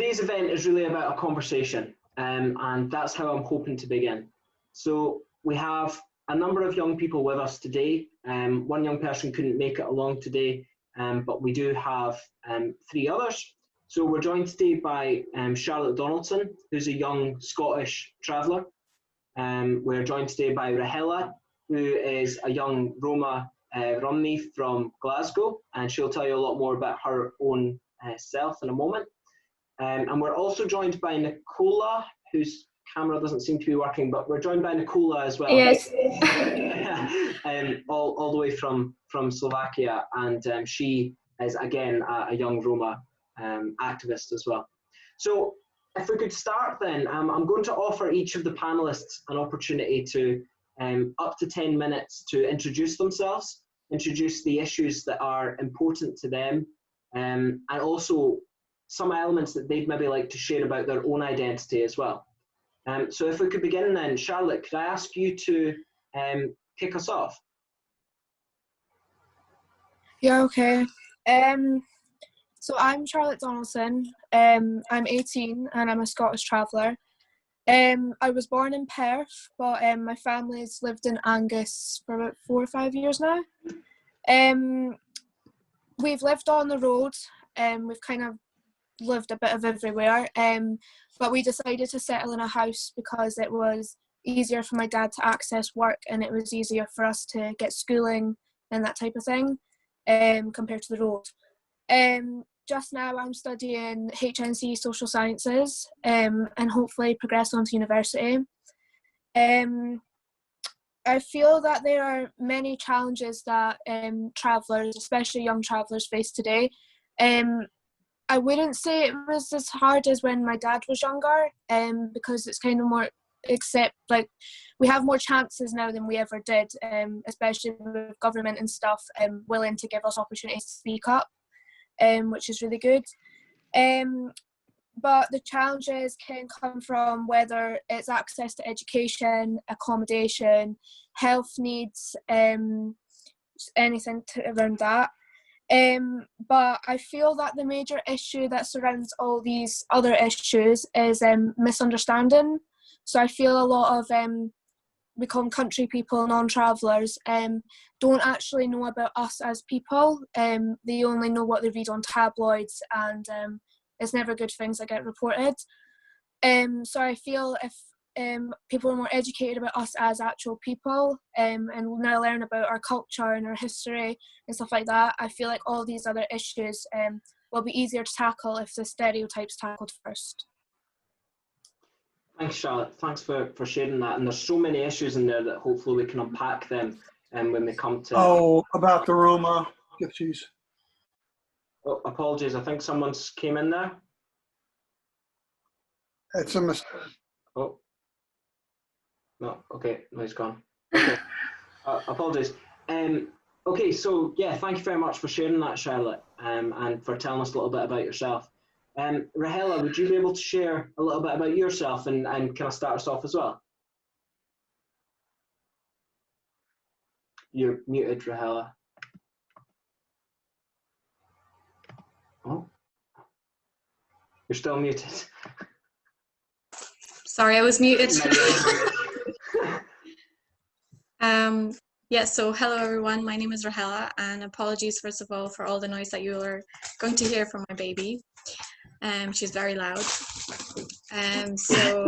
today's event is really about a conversation, and that's how I'm hoping to begin. So we have a number of young people with us today. One young person couldn't make it along today, but we do have 3 others. So we're joined today by Charlotte Donaldson, who's a young Scottish traveller. We're joined today by Rahela, who is a young Roma Romney from Glasgow, and she'll tell you a lot more about her own self in a moment. And we're also joined by Nicola, whose camera doesn't seem to be working, but we're joined by Nicola as well. Yes. all the way from Slovakia, and she is again a young Roma activist as well. So if we could start then, I'm going to offer each of the panelists an opportunity to up to 10 minutes to introduce themselves, introduce the issues that are important to them, and also some elements that they'd maybe like to share about their own identity as well. So if we could begin then, Charlotte, could I ask you to kick us off? Yeah, okay. So I'm Charlotte Donaldson. I'm 18 and I'm a Scottish traveller. I was born in Perth, but my family's lived in Angus for about 4 or 5 years now. We've lived on the road, we've kind of lived a bit of everywhere, but we decided to settle in a house because it was easier for my dad to access work, and it was easier for us to get schooling and that type of thing, compared to the road. Just now I'm studying HNC Social Sciences, and hopefully progress on to university. I feel that there are many challenges that travellers, especially young travellers, face today. I wouldn't say it was as hard as when my dad was younger, because it's kind of more, except like we have more chances now than we ever did, especially with government and stuff willing to give us opportunities to speak up, which is really good. But the challenges can come from whether it's access to education, accommodation, health needs, anything around that. But I feel that the major issue that surrounds all these other issues is misunderstanding. So I feel a lot of we call them country people, non-travellers, don't actually know about us as people. They only know what they read on tabloids, and it's never good things that get reported. So I feel if people are more educated about us as actual people, and now learn about our culture and our history and stuff like that, I feel like all these other issues will be easier to tackle if the stereotypes tackled first. Thanks, Charlotte. Thanks for sharing that. And there's so many issues in there that hopefully we can unpack them when we come to... Oh, about the Roma Activists. Oh, apologies. I think someone's came in there. It's a mistake. Oh. No, okay. No, he's gone. Okay. Apologies. Okay, so yeah, thank you very much for sharing that, Charlotte, and for telling us a little bit about yourself. Rahela, would you be able to share a little bit about yourself and kind of start us off as well? You're muted, Rahela. Oh, you're still muted. Sorry, I was muted. Yeah, so hello everyone, my name is Rahela, and apologies first of all for all the noise that you are going to hear from my baby. She's very loud. So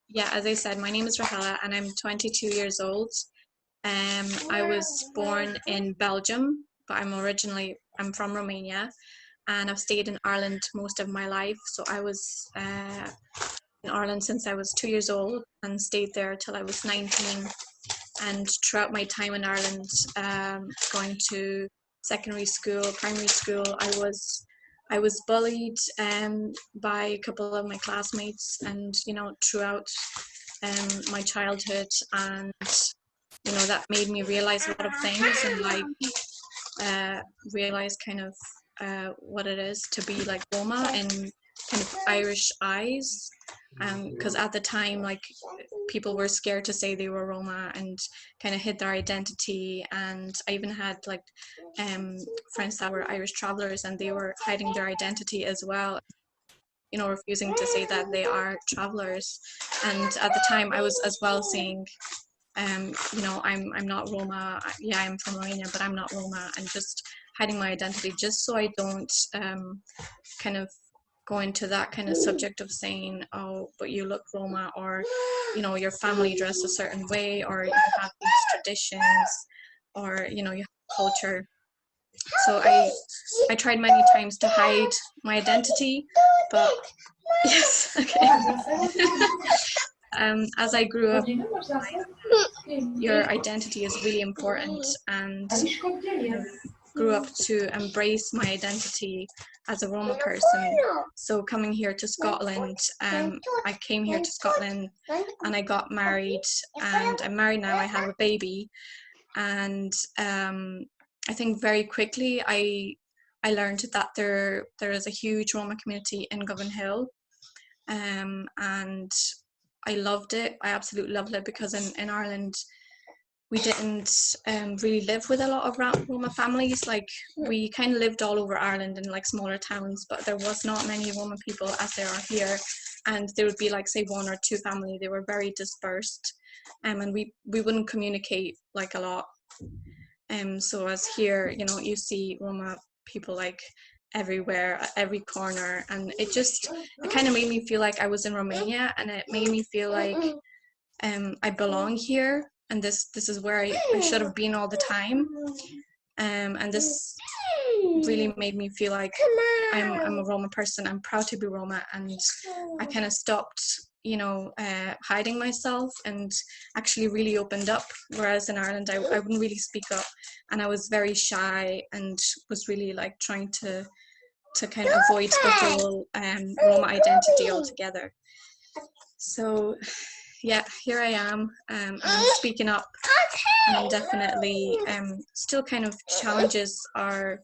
yeah, as I said, my name is Rahela and I'm 22 years old. I was born in Belgium, but I'm from Romania, and I've stayed in Ireland most of my life. So I was in Ireland since I was 2 years old and stayed there till I was 19. And throughout my time in Ireland, going to secondary school, primary school, I was bullied by a couple of my classmates, and throughout my childhood, and that made me realize a lot of things, and realize kind of what it is to be like Roma in kind of Irish eyes, because at the time people were scared to say they were Roma and kind of hid their identity, and I even had friends that were Irish travelers and they were hiding their identity as well. you know, refusing to say that they are travelers. And at the time I was as well saying, you know, I'm not Roma. Yeah, I'm from Romania, but I'm not Roma, and just hiding my identity just so I don't kind of go into that kind of subject of saying, oh, but you look Roma, or, you know, your family dress a certain way, or you have these traditions, or, you know, you have culture. So I tried many times to hide my identity, but yes, okay. As I grew up, your identity is really important, and I grew up to embrace my identity as a Roma person. So coming here to Scotland, I came here to Scotland and I got married, and I'm married now, I have a baby, and I think very quickly I learned that there is a huge Roma community in Govan Hill, and I loved it. I absolutely loved it, because in Ireland we didn't really live with a lot of Roma families. Like, we kind of lived all over Ireland in like smaller towns, but there was not many Roma people as there are here, and there would be like, say, 1 or 2 families. They were very dispersed, and we wouldn't communicate like a lot. So as here, you know, you see Roma people like everywhere, at every corner, and it kind of made me feel like I was in Romania, and it made me feel like I belong here, and this is where I should have been all the time, and this really made me feel like I'm a Roma person. I'm proud to be Roma, and I kind of stopped, you know, hiding myself, and actually really opened up. Whereas in Ireland, I wouldn't really speak up, and I was very shy, and was really like trying to kind of avoid the whole Roma identity altogether. So yeah, here I am, and I'm speaking up, and definitely still kind of challenges are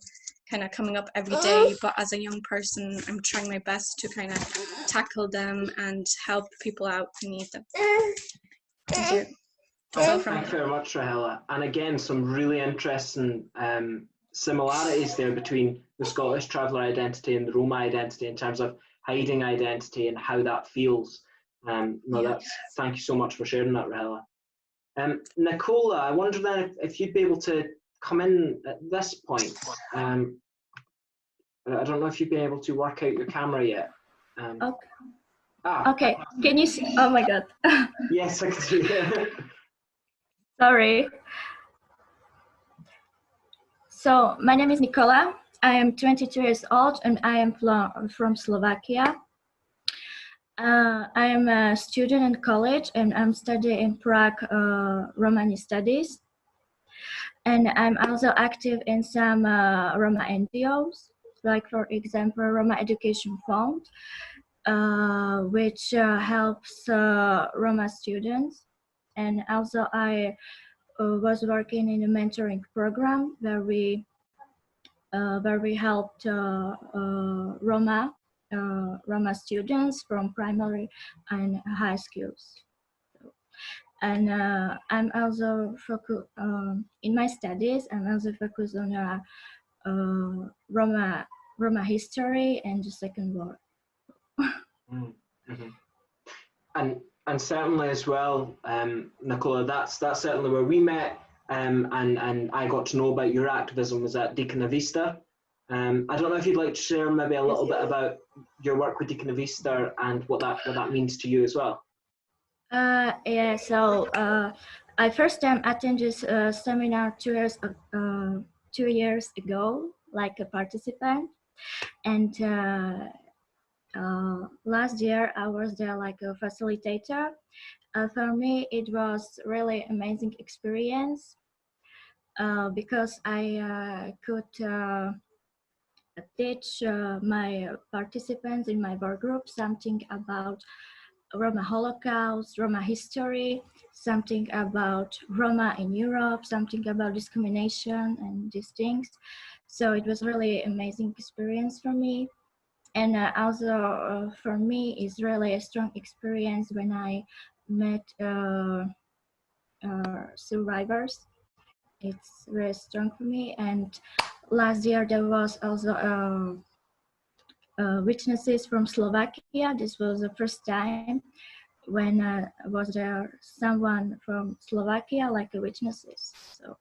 kind of coming up every day, but as a young person, I'm trying my best to kind of tackle them and help people out who need them. Thank you. Thank you very much, Rahela. And again, some really interesting similarities there between the Scottish traveller identity and the Roma identity in terms of hiding identity and how that feels. Thank you so much for sharing that, Rahela. Nicola, I wonder then if you'd be able to come in at this point. I don't know if you've been able to work out your camera yet. Okay. Okay. Can you see? Oh my God. Yes, I can see it. Sorry. So my name is Nicola. I am 22 years old, and I am from Slovakia. I am a student in college, and I'm studying in Prague Romani studies. And I'm also active in some Roma NGOs, like for example, Roma Education Fund, which helps Roma students. And also I was working in a mentoring program where we helped Roma students from primary and high schools. And I'm also focused in my studies. I'm also focused on Roma history and the Second War. Mm-hmm. And certainly as well, Nicola, that's certainly where we met, and I got to know about your activism was at Deacon Vista. I don't know if you'd like to share maybe a little bit about your work with Deacon Vista and what that means to you as well. Yeah, so I first time attended this seminar 2 years ago, like a participant, and last year I was there like a facilitator. For me, it was really amazing experience because I could teach my participants in my work group something about Roma Holocaust, Roma history, something about Roma in Europe, something about discrimination and these things. So it was really amazing experience for me. And also for me, it's really a strong experience when I met survivors. It's very strong for me. And last year there was also witnesses from Slovakia. This was the first time when was there someone from Slovakia like a witnesses. So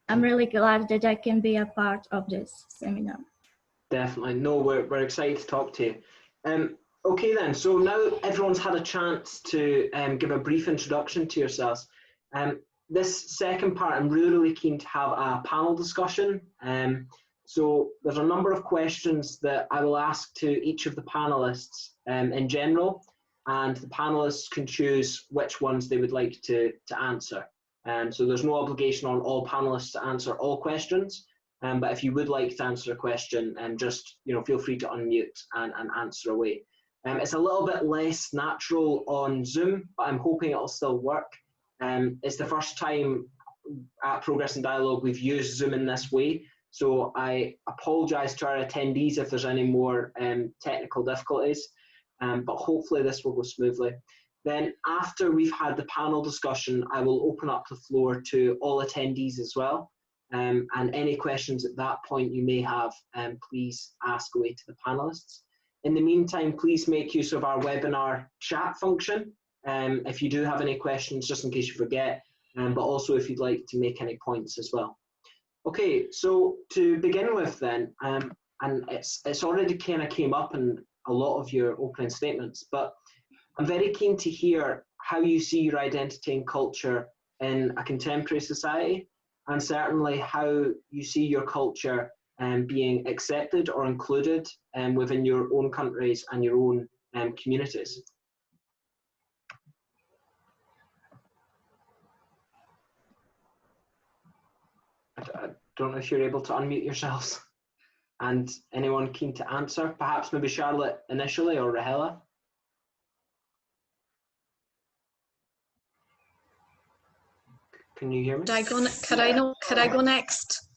I'm really glad that I can be a part of this seminar. Definitely. No, we're excited to talk to you. Okay then, so now everyone's had a chance to give a brief introduction to yourselves. This second part, I'm really keen to have a panel discussion. So there's a number of questions that I will ask to each of the panelists in general, and the panelists can choose which ones they would like to answer. So there's no obligation on all panelists to answer all questions, but if you would like to answer a question, just feel free to unmute and answer away. It's a little bit less natural on Zoom, but I'm hoping it'll still work. It's the first time at Progress and Dialogue we've used Zoom in this way, so I apologise to our attendees if there's any more technical difficulties, but hopefully this will go smoothly. Then after we've had the panel discussion, I will open up the floor to all attendees as well, and any questions at that point you may have, please ask away to the panelists. In the meantime, please make use of our webinar chat function if you do have any questions, just in case you forget, but also if you'd like to make any points as well. Okay, so to begin with then, and it's already kind of came up in a lot of your opening statements, but I'm very keen to hear how you see your identity and culture in a contemporary society, and certainly how you see your culture being accepted or included within your own countries and your own communities. I don't know if you're able to unmute yourselves. And anyone keen to answer? Perhaps maybe Charlotte initially, or Rahela? Can you hear me? Could I go next?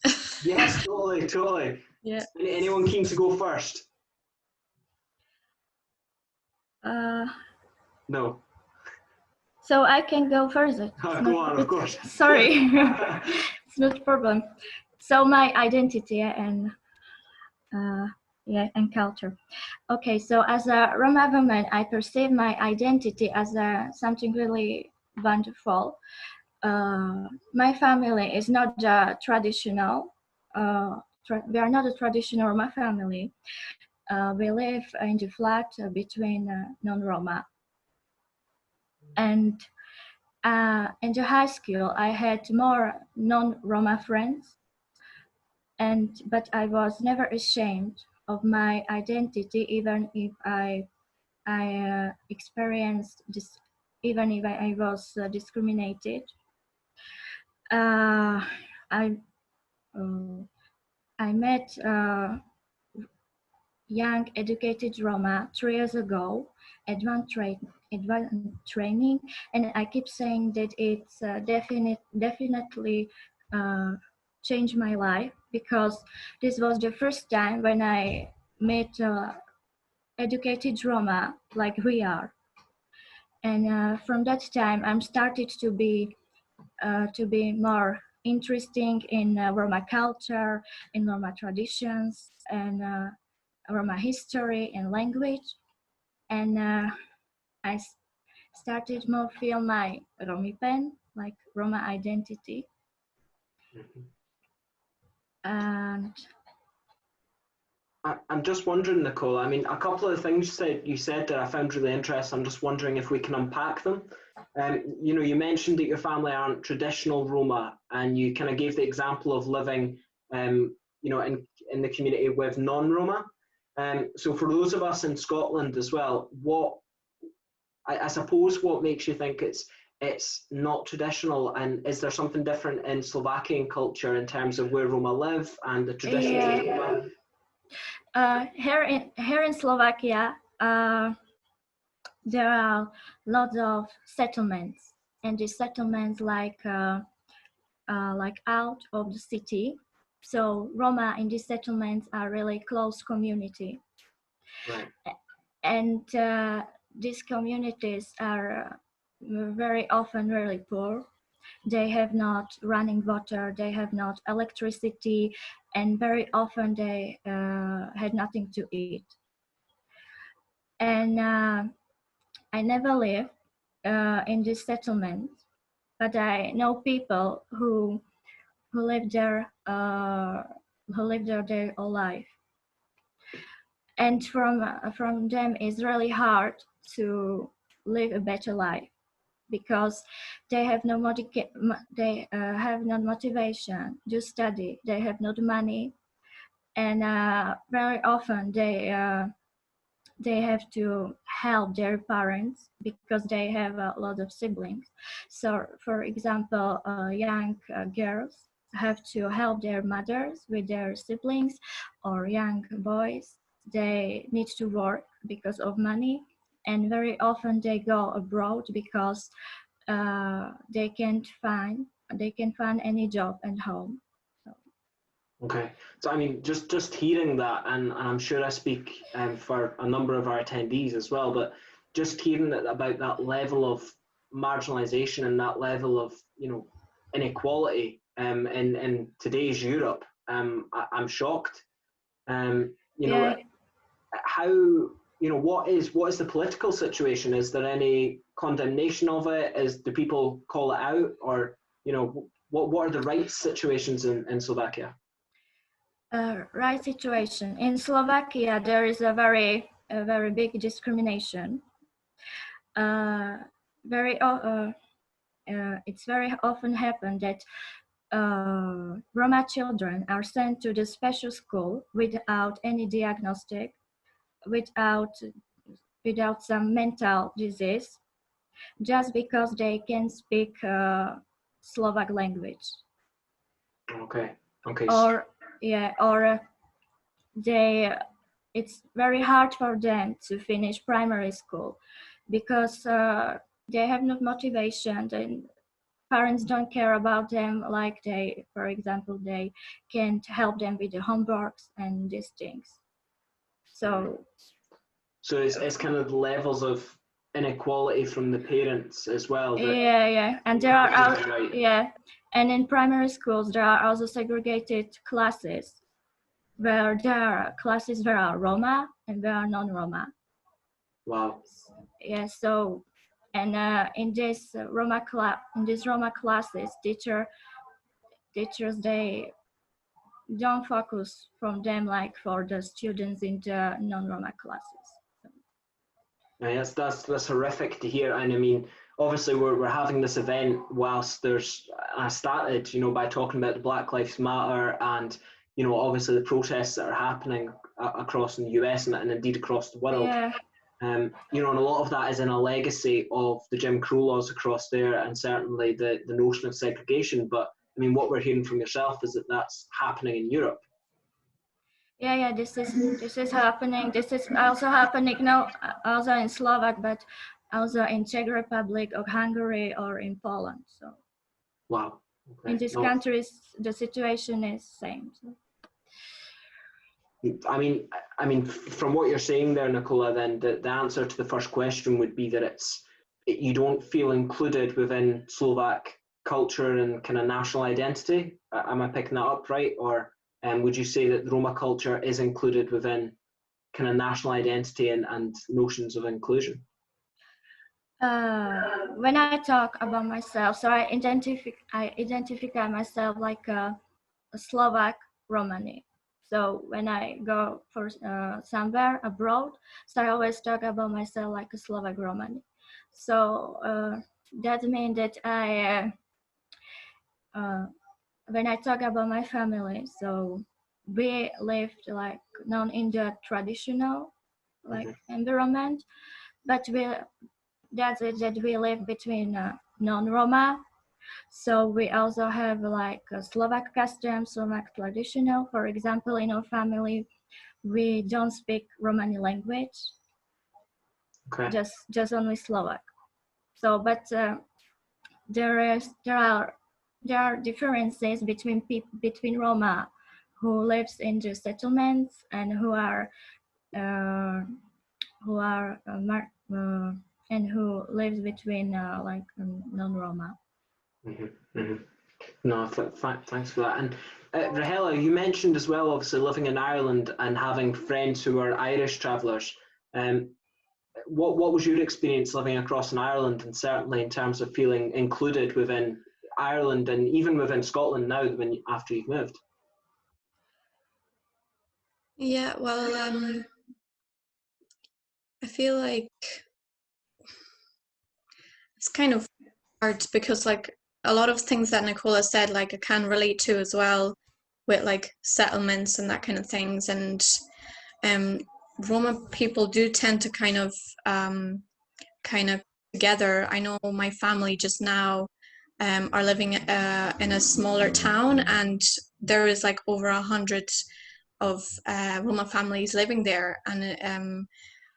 Yes, totally. Yeah. Anyone keen to go first? No. So I can go further. Go on, of course. Sorry, it's not a problem. So my identity and and culture. Okay, so as a Roma woman, I perceive my identity as something really wonderful. My family is not traditional. We are not a traditional Roma family. We live in the flat between non-Roma. And in the high school, I had more non-Roma friends, but I was never ashamed of my identity, even if I experienced this, even if I was discriminated. I met young educated Roma 3 years ago at one training, and I keep saying that it's definitely changed my life, because this was the first time when I met educated Roma like we are, and from that time I'm started to be more interesting in Roma culture, in Roma traditions, and Roma history and language, and I started more feel my Romipen, like Roma identity. And I'm just wondering, Nicole, I mean, a couple of things you said that I found really interesting. I'm just wondering if we can unpack them. You mentioned that your family aren't traditional Roma, and you kind of gave the example of living, in the community with non-Roma. So for those of us in Scotland as well, I suppose what makes you think it's not traditional, and is there something different in Slovakian culture in terms of where Roma live and the traditions of Roma? Here in Slovakia, there are lots of settlements, and these settlements like out of the city. So Roma in these settlements are really close community. Right. And these communities are very often really poor. They have not running water, they have not electricity, and very often they had nothing to eat. And I never lived in this settlement, but I know people who live there their whole life, and from them it's really hard to live a better life because they have no motivation to study. They have no money, and very often they have to help their parents because they have a lot of siblings. So, for example, young girls have to help their mothers with their siblings, or young boys, they need to work because of money, and very often they go abroad because they can't find any job at home. Okay, so I mean, just hearing that, and I'm sure I speak for a number of our attendees as well, but just hearing about that level of marginalization and that level of, you know, inequality in today's Europe, I'm shocked. You know, Yeah. how, you know, what is the political situation? Is there any condemnation of it? Do people call it out, or, you know, what are the rights situations in Slovakia? Right situation in Slovakia, there is a very big discrimination. It's very often happen that Roma children are sent to the special school without any diagnostic, without some mental disease, just because they can speak Slovak language. Okay. Or it's very hard for them to finish primary school because they have no motivation, and parents don't care about them, like for example, they can't help them with the homeworks and these things. So it's kind of levels of inequality from the parents as well. And there are and in primary schools there are also segregated classes, where there are classes where are Roma and there are non-Roma. Wow. Yeah. So, and in this Roma classes, teachers they don't focus from them like for the students in the non-Roma classes. Yeah, that's horrific to hear. And I mean, obviously we're having this event whilst I started, you know, by talking about the Black Lives Matter and, you know, obviously the protests that are happening across in the US and indeed across the world. Yeah. You know, and a lot of that is in a legacy of the Jim Crow laws across there, and certainly the notion of segregation. But I mean, what we're hearing from yourself is that that's happening in Europe. Yeah, this is happening. This is also happening now, also in Slovak, but also in Czech Republic or Hungary or in Poland. So, wow. Okay. In these countries, the situation is same. I mean, from what you're saying there, Nicola, then the answer to the first question would be that you don't feel included within Slovak culture and kind of national identity. Am I picking that up right? Or would you say that Roma culture is included within kind of national identity and notions of inclusion? When I talk about myself, so I identify myself like a Slovak Romani. So when I go for somewhere abroad, so I always talk about myself like a Slovak Romani. So that means that when I talk about my family, so we lived like not in the traditional environment, but that's it, that we live between non-Roma. So we also have like a Slovak custom, Slovak traditional. For example, in our family, we don't speak Romani language, just only Slovak. So, but there are differences between Roma who lives in the settlements and who lives between like non-Roma. Mm-hmm, mm-hmm. No, thanks for that. And Rahela, you mentioned as well, obviously living in Ireland and having friends who are Irish travellers. What was your experience living across in Ireland, and certainly in terms of feeling included within Ireland and even within Scotland now after you've moved? Yeah, well, I feel like it's kind of hard because like a lot of things that Nicola said, like I can relate to as well, with like settlements and that kind of things. And Roma people do tend to kind of together. I know my family just now are living in a smaller town, and there is like over 100 of Roma families living there, and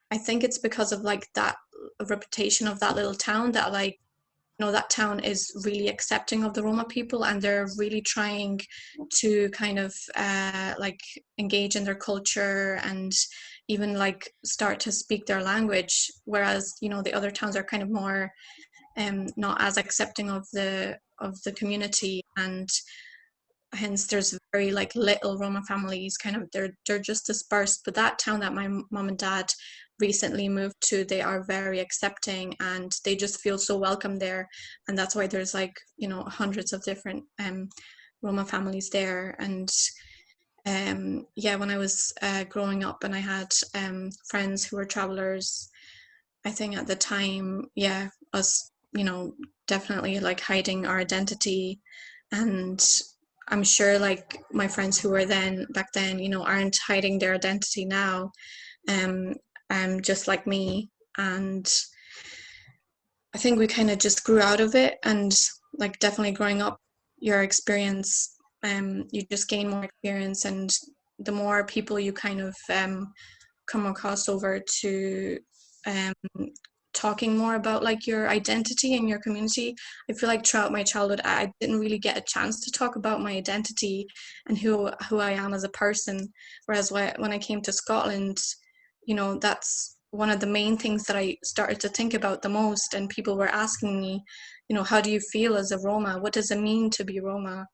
I think it's because of like that reputation of that little town, that like, you know, that town is really accepting of the Roma people, and they're really trying to kind of like engage in their culture and even like start to speak their language, whereas, you know, the other towns are kind of more not as accepting of the community, and hence there's very like little Roma families, kind of they're just dispersed. But that town that my mom and dad recently moved to, they are very accepting and they just feel so welcome there, and that's why there's like, you know, hundreds of different Roma families there. And yeah, when I was growing up and I had friends who were travelers, I think at the time, yeah, us, you know, definitely like hiding our identity. And I'm sure like my friends who were back then, you know, aren't hiding their identity now, just like me. And I think we kind of just grew out of it, and like definitely growing up, your experience, you just gain more experience, and the more people you kind of come across over to talking more about like your identity and your community. I feel like throughout my childhood, I didn't really get a chance to talk about my identity and who I am as a person. Whereas when I came to Scotland, you know, that's one of the main things that I started to think about the most. And people were asking me, you know, how do you feel as a Roma? What does it mean to be Roma?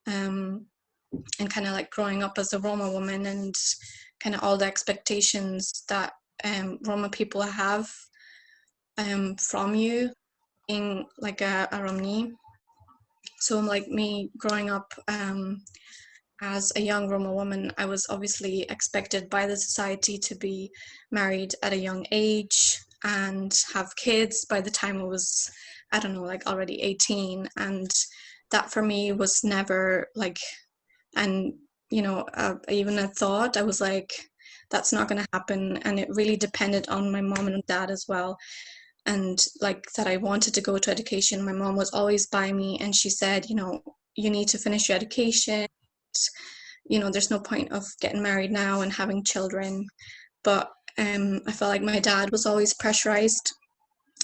And kind of like growing up as a Roma woman, and kind of all the expectations that Roma people have from you being like a Romani. So like me growing up as a young Roma woman, I was obviously expected by the society to be married at a young age and have kids by the time I was, I don't know, like already 18. And that for me was never like, and you know, even a thought. I was like, that's not going to happen. And it really depended on my mom and dad as well. And like that I wanted to go to education. My mom was always by me, and she said, you know, you need to finish your education. You know, there's no point of getting married now and having children. But I felt like my dad was always pressurized,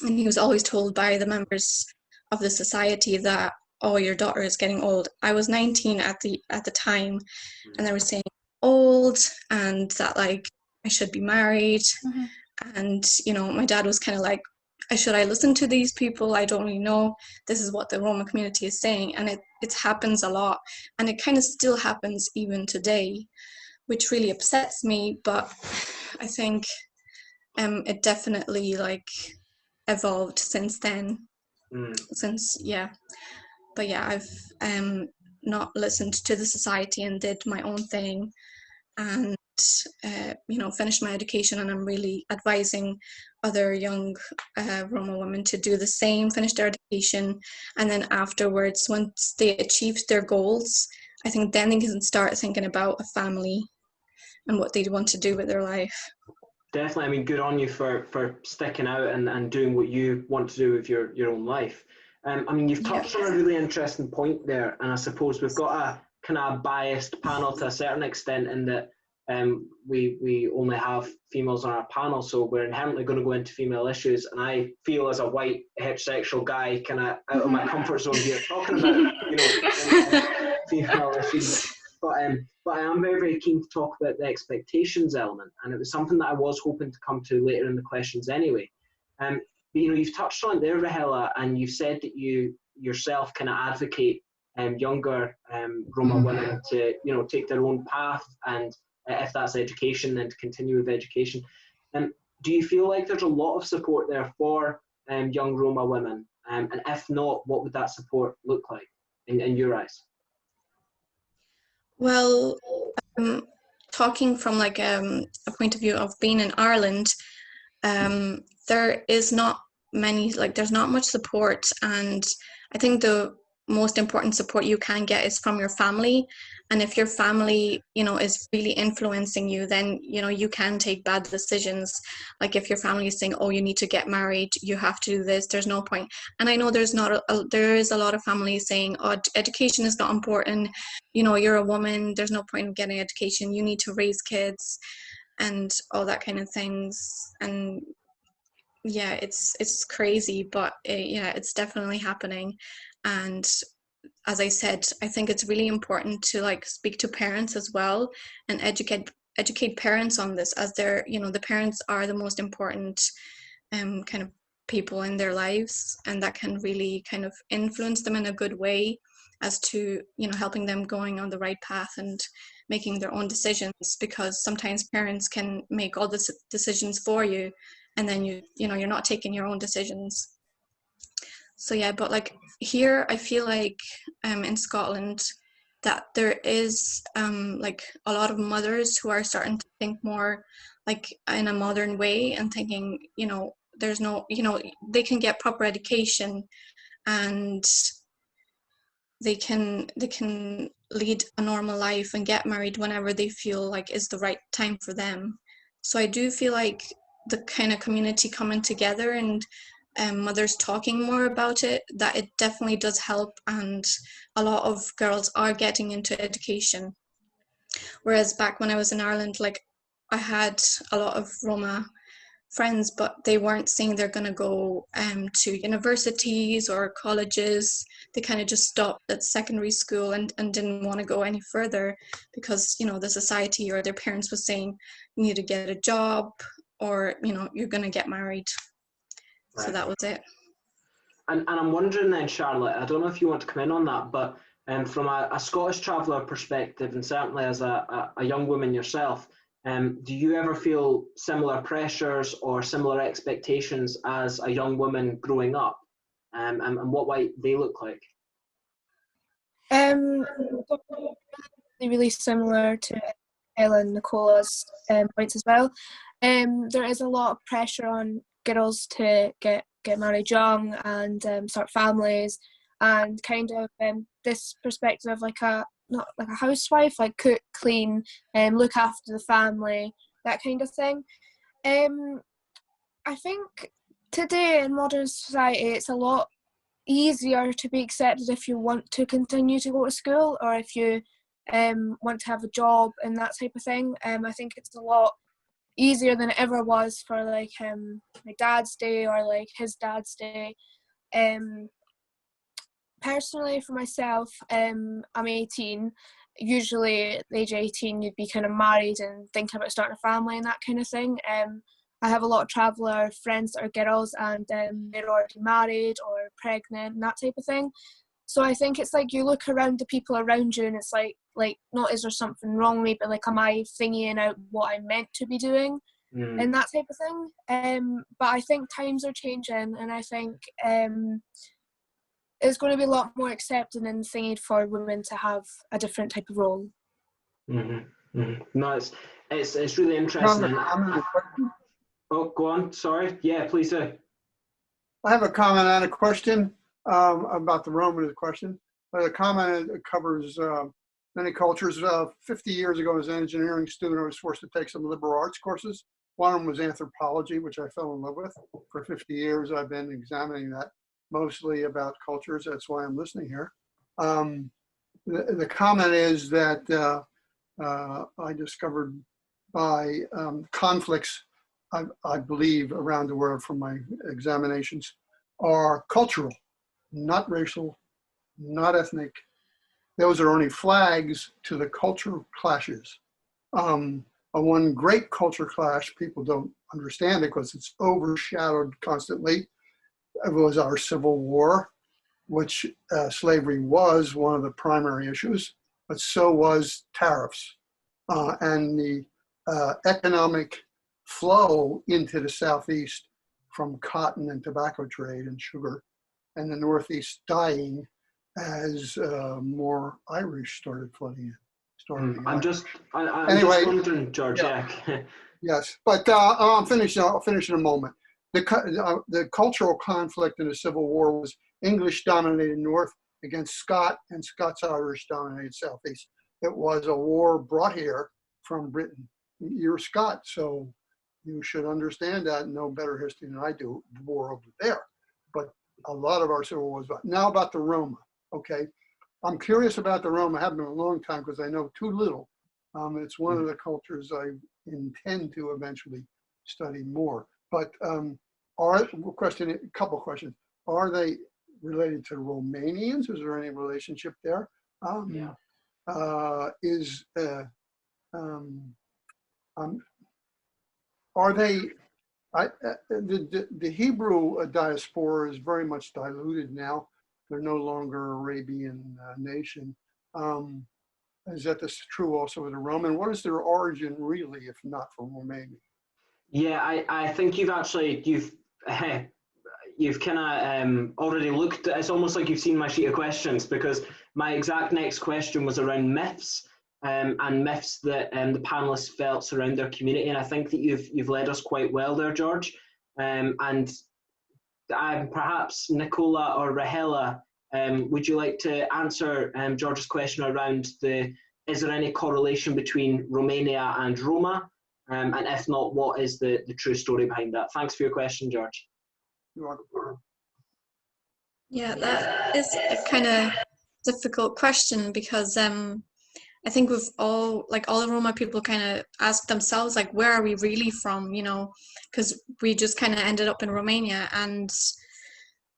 and he was always told by the members of the society that, oh, your daughter is getting old. I was 19 at the time, and they were saying old, and that like I should be married. Mm-hmm. And you know, my dad was kind of like, should I listen to these people? I don't really know. This is what the Roma community is saying, and it happens a lot, and it kind of still happens even today, which really upsets me. But I think it definitely like evolved since then. Since but yeah, I've not listened to the society and did my own thing, and you know, finished my education. And I'm really advising other young Roma women to do the same, finish their education, and then afterwards, once they achieve their goals, I think then they can start thinking about a family and what they want to do with their life. Definitely. I mean, good on you for sticking out and doing what you want to do with your own life. I mean, you've touched on a really interesting point there, and I suppose we've got a kind of biased panel to a certain extent in that we only have females on our panel, so we're inherently going to go into female issues. And I feel as a white heterosexual guy kind of out of my comfort zone here talking about, you know, female issues. But I am very, very keen to talk about the expectations element, and it was something that I was hoping to come to later in the questions anyway. But you know, you've touched on it there, Rahela, and you've said that you yourself kind of advocate younger Roma women to, you know, take their own path, and if that's education, then to continue with education. Do you feel like there's a lot of support there for young Roma women? And if not, what would that support look like in your eyes? Well, talking from like a point of view of being in Ireland, there is not many, like there's not much support, and I think the most important support you can get is from your family. And if your family, you know, is really influencing you, then, you know, you can take bad decisions. Like if your family is saying, oh, you need to get married, you have to do this, there's no point. And I know there is a lot of families saying, oh, education is not important, you know, you're a woman, there's no point in getting education, you need to raise kids and all that kind of things. And yeah, it's crazy, but yeah, it's definitely happening. And as I said, I think it's really important to like speak to parents as well and educate parents on this, as they're, you know, the parents are the most important kind of people in their lives, and that can really kind of influence them in a good way as to, you know, helping them going on the right path and making their own decisions, because sometimes parents can make all the decisions for you, and then you know, you're not taking your own decisions. So yeah, but like here, I feel like in Scotland that there is like a lot of mothers who are starting to think more like in a modern way and thinking, you know, there's no, you know, they can get proper education and they can lead a normal life and get married whenever they feel like is the right time for them. So I do feel like the kind of community coming together and mothers talking more about it, that it definitely does help, and a lot of girls are getting into education. Whereas back when I was in Ireland, like I had a lot of Roma friends, but they weren't saying they're going to go to universities or colleges. They kind of just stopped at secondary school and didn't want to go any further because, you know, the society or their parents was saying you need to get a job, or, you know, you're going to get married. Right. So that was it. And I'm wondering then, Charlotte, I don't know if you want to come in on that, but from a Scottish traveller perspective, and certainly as a young woman yourself, do you ever feel similar pressures or similar expectations as a young woman growing up, and what might they look like? Really similar to Ella and Nicola's points as well. There is a lot of pressure on girls to get married young and start families, and kind of this perspective of like not like a housewife, like cook, clean, look after the family, that kind of thing. I think today in modern society it's a lot easier to be accepted if you want to continue to go to school, or if you want to have a job and that type of thing. I think it's a lot easier than it ever was for like my dad's day or like his dad's day. Personally, for myself, I'm 18. Usually at age 18 you'd be kind of married and thinking about starting a family and that kind of thing. I have a lot of traveller friends that are girls, and they're already married or pregnant and that type of thing. So I think it's like you look around the people around you and it's like not is there something wrong with me, but like am I thinking out what I'm meant to be doing and that type of thing. But I think times are changing, and I think it's going to be a lot more accepting and thinking for women to have a different type of role. Mm-hmm. Mm-hmm. No, it's really interesting. Oh, go on. Sorry. Yeah, please do. I have a comment and a question about the Roman question. The comment covers many cultures. 50 years ago, as an engineering student, I was forced to take some liberal arts courses. One of them was anthropology, which I fell in love with. For 50 years, I've been examining that, mostly about cultures. That's why I'm listening here. The comment is that I discovered by conflicts, I believe, around the world from my examinations, are cultural, not racial, not ethnic. Those are only flags to the cultural clashes. One great culture clash, people don't understand it because it's overshadowed constantly. It was our Civil War. which slavery was one of the primary issues, but so was tariffs and the economic flow into the Southeast from cotton and tobacco trade and sugar, and the Northeast dying as more Irish started flooding in. I'm just Anyway, just wondering, George. yeah. Yeah. Yes, but I'll finish in a moment. The cultural conflict in the Civil War was English-dominated North against Scot, and Scots-Irish dominated Southeast. It was a war brought here from Britain. You're Scot, so you should understand that and know better history than I do, the war over there. But a lot of our Civil War was about. Now about the Roma, okay? I'm curious about the Roma. I haven't been a long time because I know too little. It's one of the cultures I intend to eventually study more. But a couple questions. Are they related to Romanians? Is there any relationship there? Yeah. Are they? The Hebrew diaspora is very much diluted now. They're no longer an Arabian nation. Is that true also with the Roman? What is their origin really, if not from Romania? Yeah, I think you've kind of already looked. It's almost like you've seen my sheet of questions, because my exact next question was around myths and myths that the panelists felt surround their community, and I think that you've led us quite well there, George. And perhaps Nicola or Rahela, would you like to answer George's question around is there any correlation between Romania and Roma? And if not, what is the true story behind that? Thanks for your question, George. Yeah, that is a kind of difficult question, because I think we've all the Roma people kind of ask themselves, like, where are we really from, you know, because we just kind of ended up in Romania, and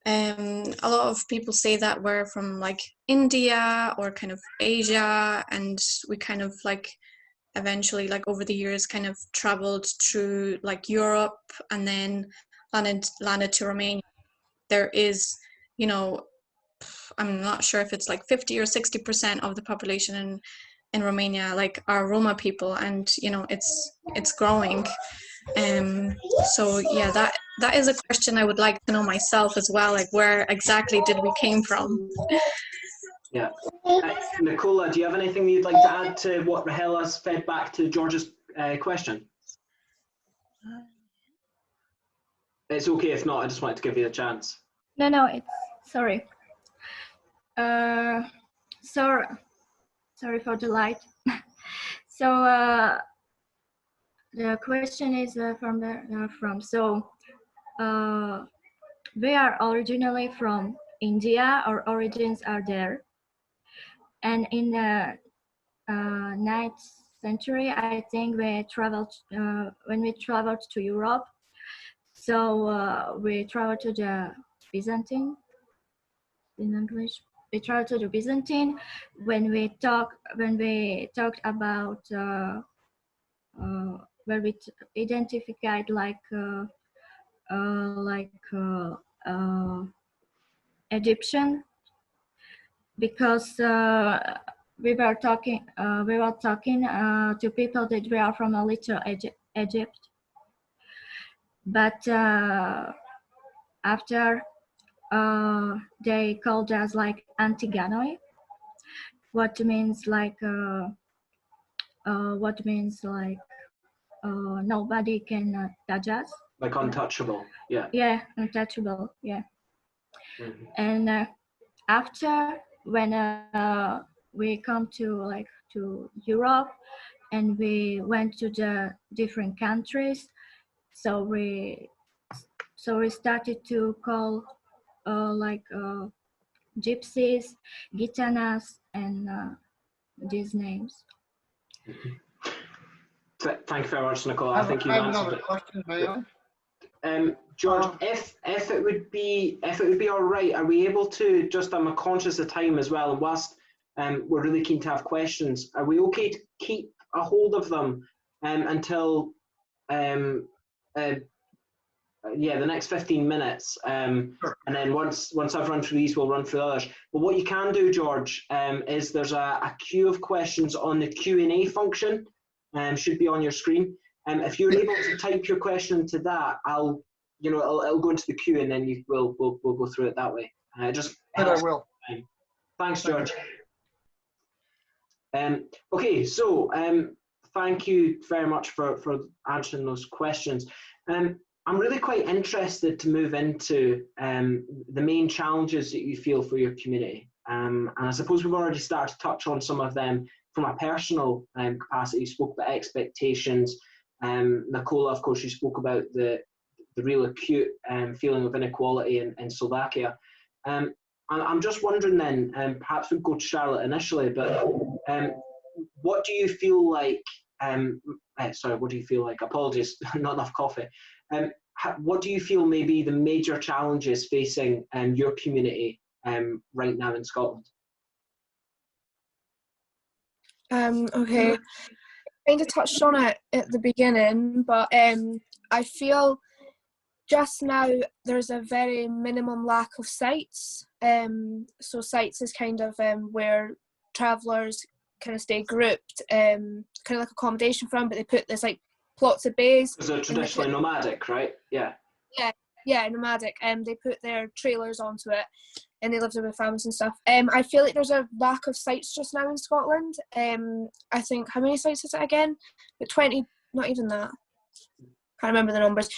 a lot of people say that we're from like India or kind of Asia, and we kind of like eventually, like over the years, kind of traveled through like Europe and then landed to Romania. There is, you know, I'm not sure if it's like 50 or 60% of the population in Romania like are Roma people, and you know it's growing. So yeah, that is a question I would like to know myself as well, like where exactly did we came from? Yeah. Nicola, do you have anything you'd like to add to what Rahela's fed back to George's question? It's okay if not, I just wanted to give you a chance. No, it's sorry. Sorry for the light. So the question is we are originally from India. Our origins are there, and in the 9th century, I think we traveled when we traveled to Europe. So we traveled to the Byzantine. In English, we traveled to the Byzantine when we talked about where we identified Egyptian, because we were talking to people that we are from a little Egypt, but after they called us like Antiganoi, what means nobody can touch us. Like untouchable, yeah. Yeah, untouchable, yeah. Mm-hmm. And after, when we come to Europe and we went to the different countries, so we started to call gypsies, gitanas, and these names. Mm-hmm. Thank you very much, Nicola. I think you've answered it. Question, may I? George, if it would be all right, are we able to just? I'm conscious of time as well, and whilst we're really keen to have questions, are we okay to keep a hold of them until yeah, the next 15 minutes, and then once I've run through these, we'll run through the others. But what you can do, George, is there's a queue of questions on the Q&A function, should be on your screen. If you're able to type your question into that, it'll go into the queue, and then we'll go through it that way. Just I will. Thanks, George. Okay, so thank you very much for answering those questions. I'm really quite interested to move into the main challenges that you feel for your community. And I suppose we've already started to touch on some of them from a personal capacity. You spoke about expectations. Nicola, of course, you spoke about the real acute feeling of inequality in Slovakia. I'm just wondering then, perhaps we'll go to Charlotte initially, but what do you feel like, sorry, what do you feel like? Apologies, not enough coffee. What do you feel may be the major challenges facing your community right now in Scotland? Okay, I kind of touched on it at the beginning, but I feel just now there's a very minimum lack of sites. So sites is kind of where travellers kind of stay grouped, kind of like accommodation from, but they put this like plots of bays. Because they're traditionally nomadic, right? Yeah. Yeah, nomadic. They put their trailers onto it, and they live there with families and stuff. I feel like there's a lack of sites just now in Scotland. I think, how many sites is it again? But 20, not even that. Can't remember the numbers.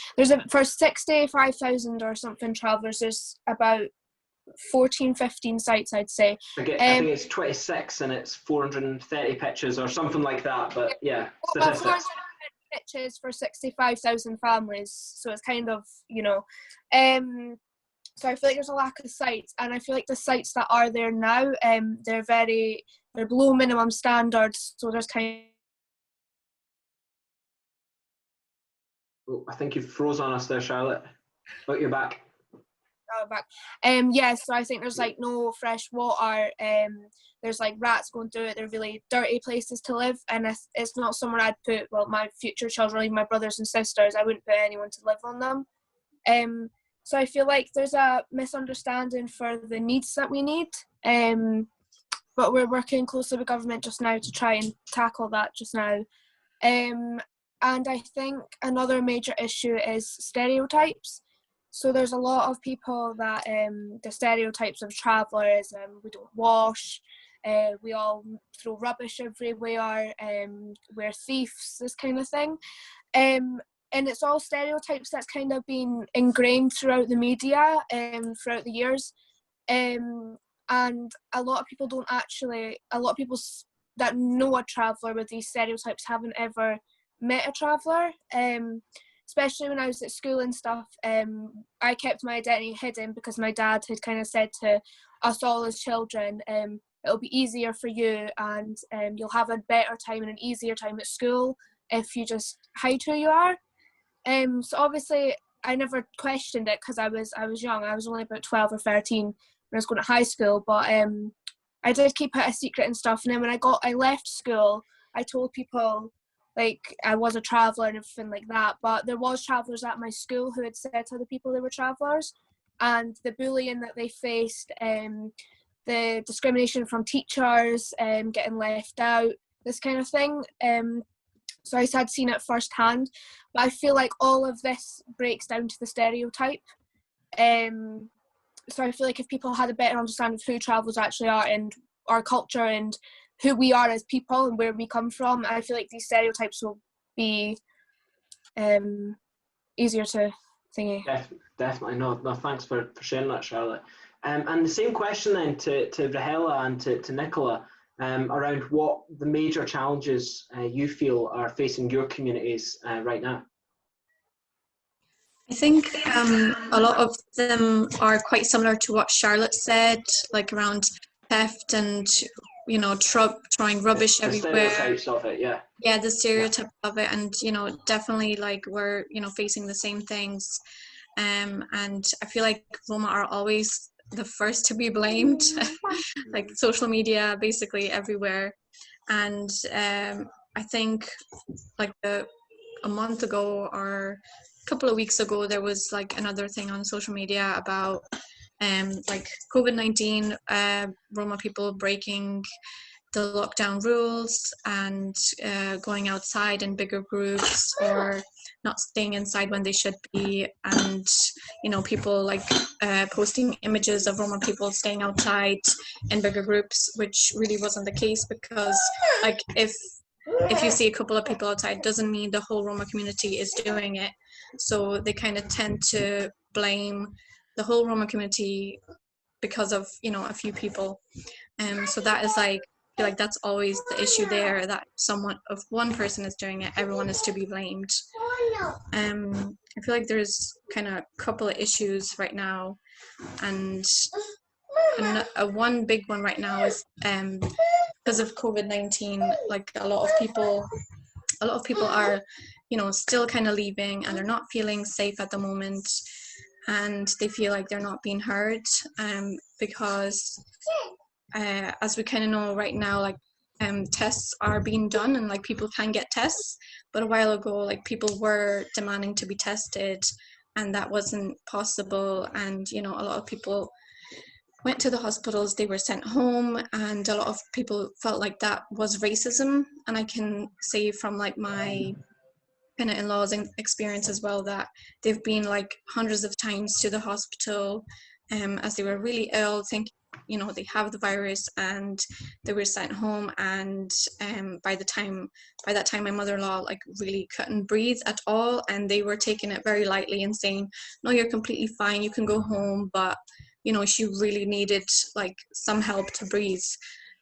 For 65,000 or something travellers, there's about 14, 15 sites, I'd say. I think it's 26 and it's 430 pitches or something like that, but yeah, statistics. 430 pitches for 65,000 families, so it's kind of, so I feel like there's a lack of sites, and I feel like the sites that are there now, they're below minimum standards, so there's kind of... Oh, I think you've froze on us there, Charlotte, but you're back. Back. So I think there's like no fresh water, there's like rats going through it, they're really dirty places to live, and it's not somewhere I'd put, well, my future children, even my brothers and sisters. I wouldn't put anyone to live on them. So I feel like there's a misunderstanding for the needs that we need, but we're working closely with government just now to try and tackle that just now. And I think another major issue is stereotypes. So there's a lot of people that the stereotypes of travellers, we don't wash, we all throw rubbish everywhere, we're thieves, this kind of thing. And it's all stereotypes that's kind of been ingrained throughout the media throughout the years. And a lot of people that know a traveller with these stereotypes haven't ever met a traveller. Especially when I was at school and stuff, I kept my identity hidden because my dad had kind of said to us all as children, it'll be easier for you, and you'll have a better time and an easier time at school if you just hide who you are. So obviously I never questioned it because I was young. I was only about 12 or 13 when I was going to high school, but I did keep it a secret and stuff. And then when I left school, I told people like I was a traveller and everything like that, but there was travellers at my school who had said to other people they were travellers, and the bullying that they faced, the discrimination from teachers, getting left out, this kind of thing. So I had seen it firsthand, but I feel like all of this breaks down to the stereotype. So I feel like if people had a better understanding of who travellers actually are and our culture and who we are as people and where we come from, I feel like these stereotypes will be easier to thingy. Definitely. No, thanks for sharing that, Charlotte. And the same question then to Rahela and to Nicola, around what the major challenges you feel are facing your communities right now. I think a lot of them are quite similar to what Charlotte said, like around theft and throwing rubbish everywhere. The stereotypes of it, yeah. Yeah, the stereotype of it, and definitely like we're facing the same things, and I feel like Roma are always the first to be blamed, like social media, basically everywhere. And I think like a month ago or couple of weeks ago, there was like another thing on social media about like COVID-19, Roma people breaking the lockdown rules and going outside in bigger groups, or not staying inside when they should be, and you know, people like posting images of Roma people staying outside in bigger groups, which really wasn't the case, because like if you see a couple of people outside doesn't mean the whole Roma community is doing it. So they kind of tend to blame the whole Roma community because of, you know, a few people. So that is like, I feel like that's always the issue there, that if one person is doing it, everyone is to be blamed. I feel like there's kind of a couple of issues right now, and one big one right now is because of COVID-19, like a lot of people are, you know, still kind of leaving, and they're not feeling safe at the moment, and they feel like they're not being heard, because as we kind of know right now, like tests are being done, and like people can get tests, but a while ago, like people were demanding to be tested, and that wasn't possible. And you know, a lot of people went to the hospitals, they were sent home, and a lot of people felt like that was racism. And I can say from like my kind of in-laws experience as well, that they've been like hundreds of times to the hospital as they were really ill, thinking, you know, they have the virus, and they were sent home. And by that time my mother-in-law like really couldn't breathe at all, and they were taking it very lightly and saying, no, you're completely fine, you can go home. But you know, she really needed like some help to breathe,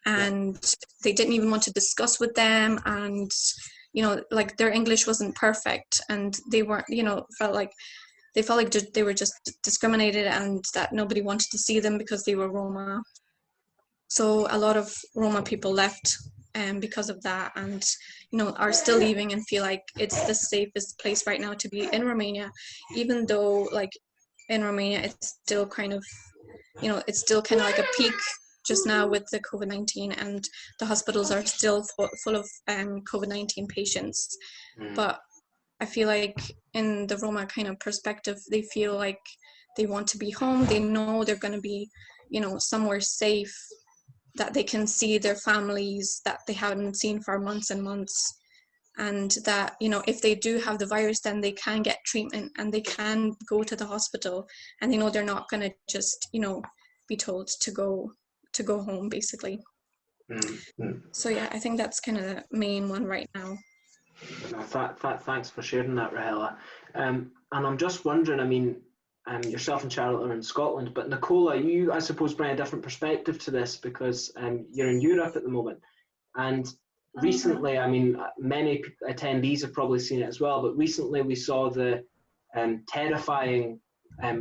and they didn't even want to discuss with them. And you know, like their English wasn't perfect, and they weren't, you know, they felt like they were just discriminated, and that nobody wanted to see them because they were Roma. So a lot of Roma people left because of that, and you know, are still leaving and feel like it's the safest place right now to be in Romania, even though like in Romania it's still kind of, you know, it's still kind of like a peak just now with the COVID-19, and the hospitals are still full of COVID-19 patients. But I feel like in the Roma kind of perspective, they feel like they want to be home. They know they're going to be, you know, somewhere safe, that they can see their families that they haven't seen for months and months. And that, you know, if they do have the virus, then they can get treatment and they can go to the hospital, and they know they're not going to just, you know, be told to go home, basically. So yeah, I think that's kind of the main one right now. Thanks for sharing that, Rahela. And I'm just wondering, I mean, yourself and Charlotte are in Scotland, but Nicola, you, I suppose, bring a different perspective to this, because you're in Europe at the moment. And recently, I mean, many attendees have probably seen it as well, but recently we saw the terrifying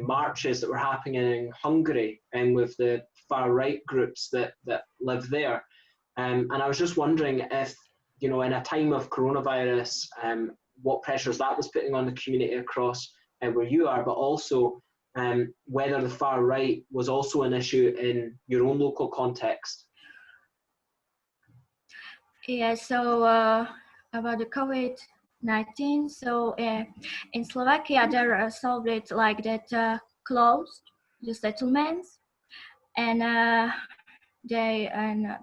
marches that were happening in Hungary, and with the far-right groups that live there. And I was just wondering if, you know, in a time of coronavirus, what pressures that was putting on the community across where you are, but also whether the far right was also an issue in your own local context. Yeah, so about the COVID-19, so in Slovakia, they solved it like that, closed the settlements, and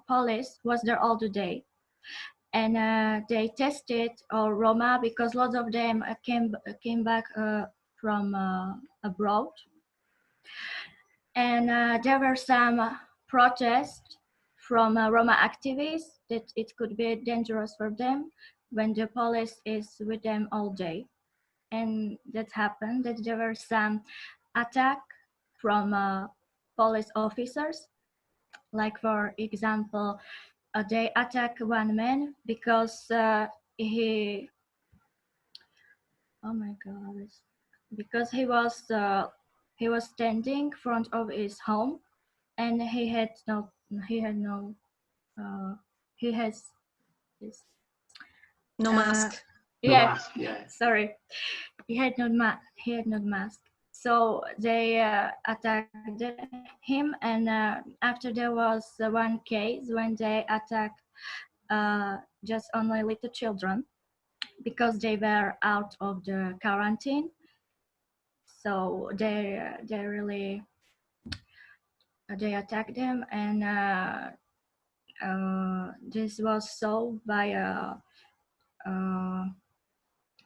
police was there all the day. And they tested all Roma, because lots of them came back from abroad. And there were some protests from Roma activists that it could be dangerous for them when the police is with them all day. And that happened, that there were some attack from police officers. Like, for example, they attacked one man because he was standing in front of his home, and he has No mask. Sorry, he had no mask. So they attacked him, and after there was one case when they attacked just only little children, because they were out of the quarantine, So they really they attacked them, and this was solved by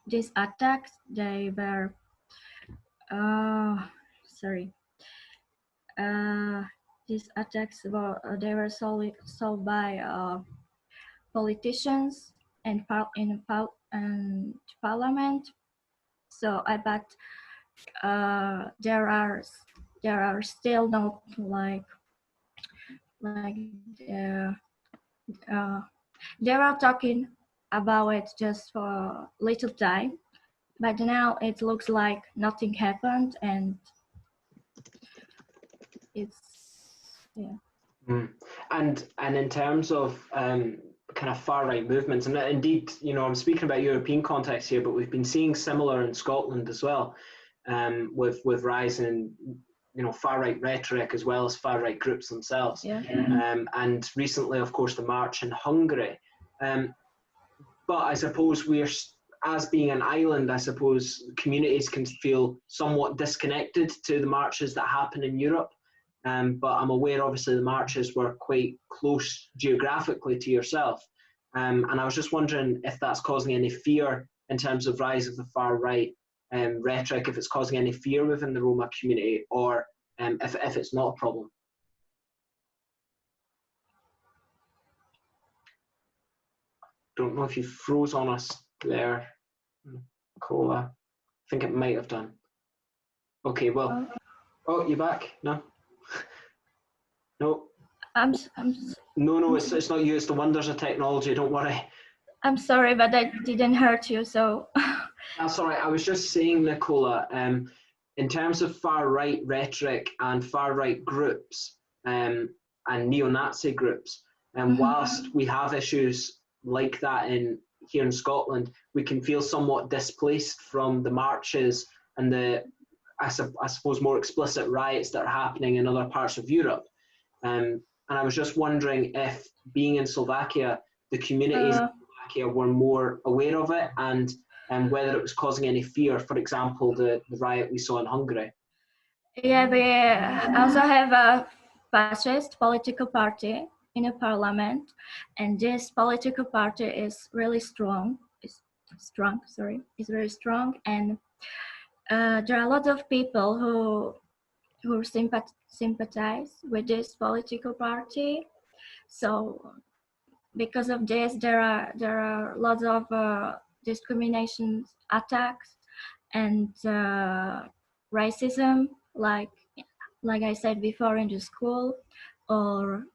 these attacks. They were sorry. These attacks were solved by politicians and parliament. So I bet there are still not like they are talking about it just for little time, but now it looks like nothing happened, and it's And in terms of kind of far right movements, and indeed, you know, I'm speaking about European context here, but we've been seeing similar in Scotland as well, with rising, you know, far right rhetoric as well as far right groups themselves. Yeah. And recently, of course, the march in Hungary. But I suppose as being an island, I suppose communities can feel somewhat disconnected to the marches that happen in Europe. But I'm aware, obviously, the marches were quite close geographically to yourself. And I was just wondering if that's causing any fear in terms of rise of the far right rhetoric, if it's causing any fear within the Roma community, or if it's not a problem. Don't know if you froze on us there, Cola. I think it might have done. Okay, well, oh, you back? No? No. No, it's not you. It's the wonders of technology. Don't worry. I'm sorry, but I didn't hurt you, so. That's all right. I was just saying, Nicola, in terms of far right rhetoric and far right groups and neo-Nazi groups, and whilst we have issues like that here in Scotland, we can feel somewhat displaced from the marches and the, I suppose, more explicit riots that are happening in other parts of Europe. And I was just wondering if, being in Slovakia, the communities in Slovakia were more aware of it, and whether it was causing any fear, for example, the riot we saw in Hungary. Yeah, we also have a fascist political party in a parliament, and this political party is really strong. It's very strong, and there are a lot of people who sympathize with this political party. So because of this, there are lots of discrimination attacks and racism, like I said before, in the school, or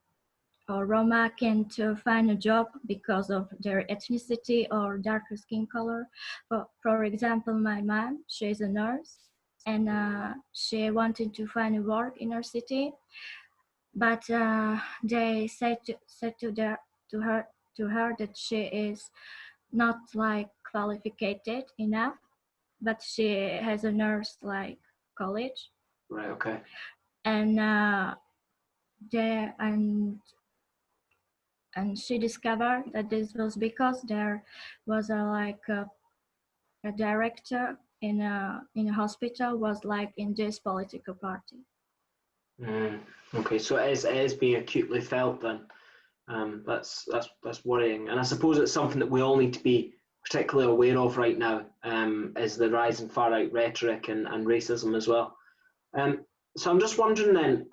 Roma can't find a job because of their ethnicity or darker skin color. For example, my mom, she's a nurse, and she wanted to find a work in her city, but they said to her that she is not like qualified enough, but she has a nurse like college. Right. Okay. And and she discovered that this was because there was a director in a hospital was like in this political party. Okay, so it is being acutely felt then. That's worrying, and I suppose it's something that we all need to be particularly aware of right now, is the rise in far right rhetoric and racism as well. So I'm just wondering then,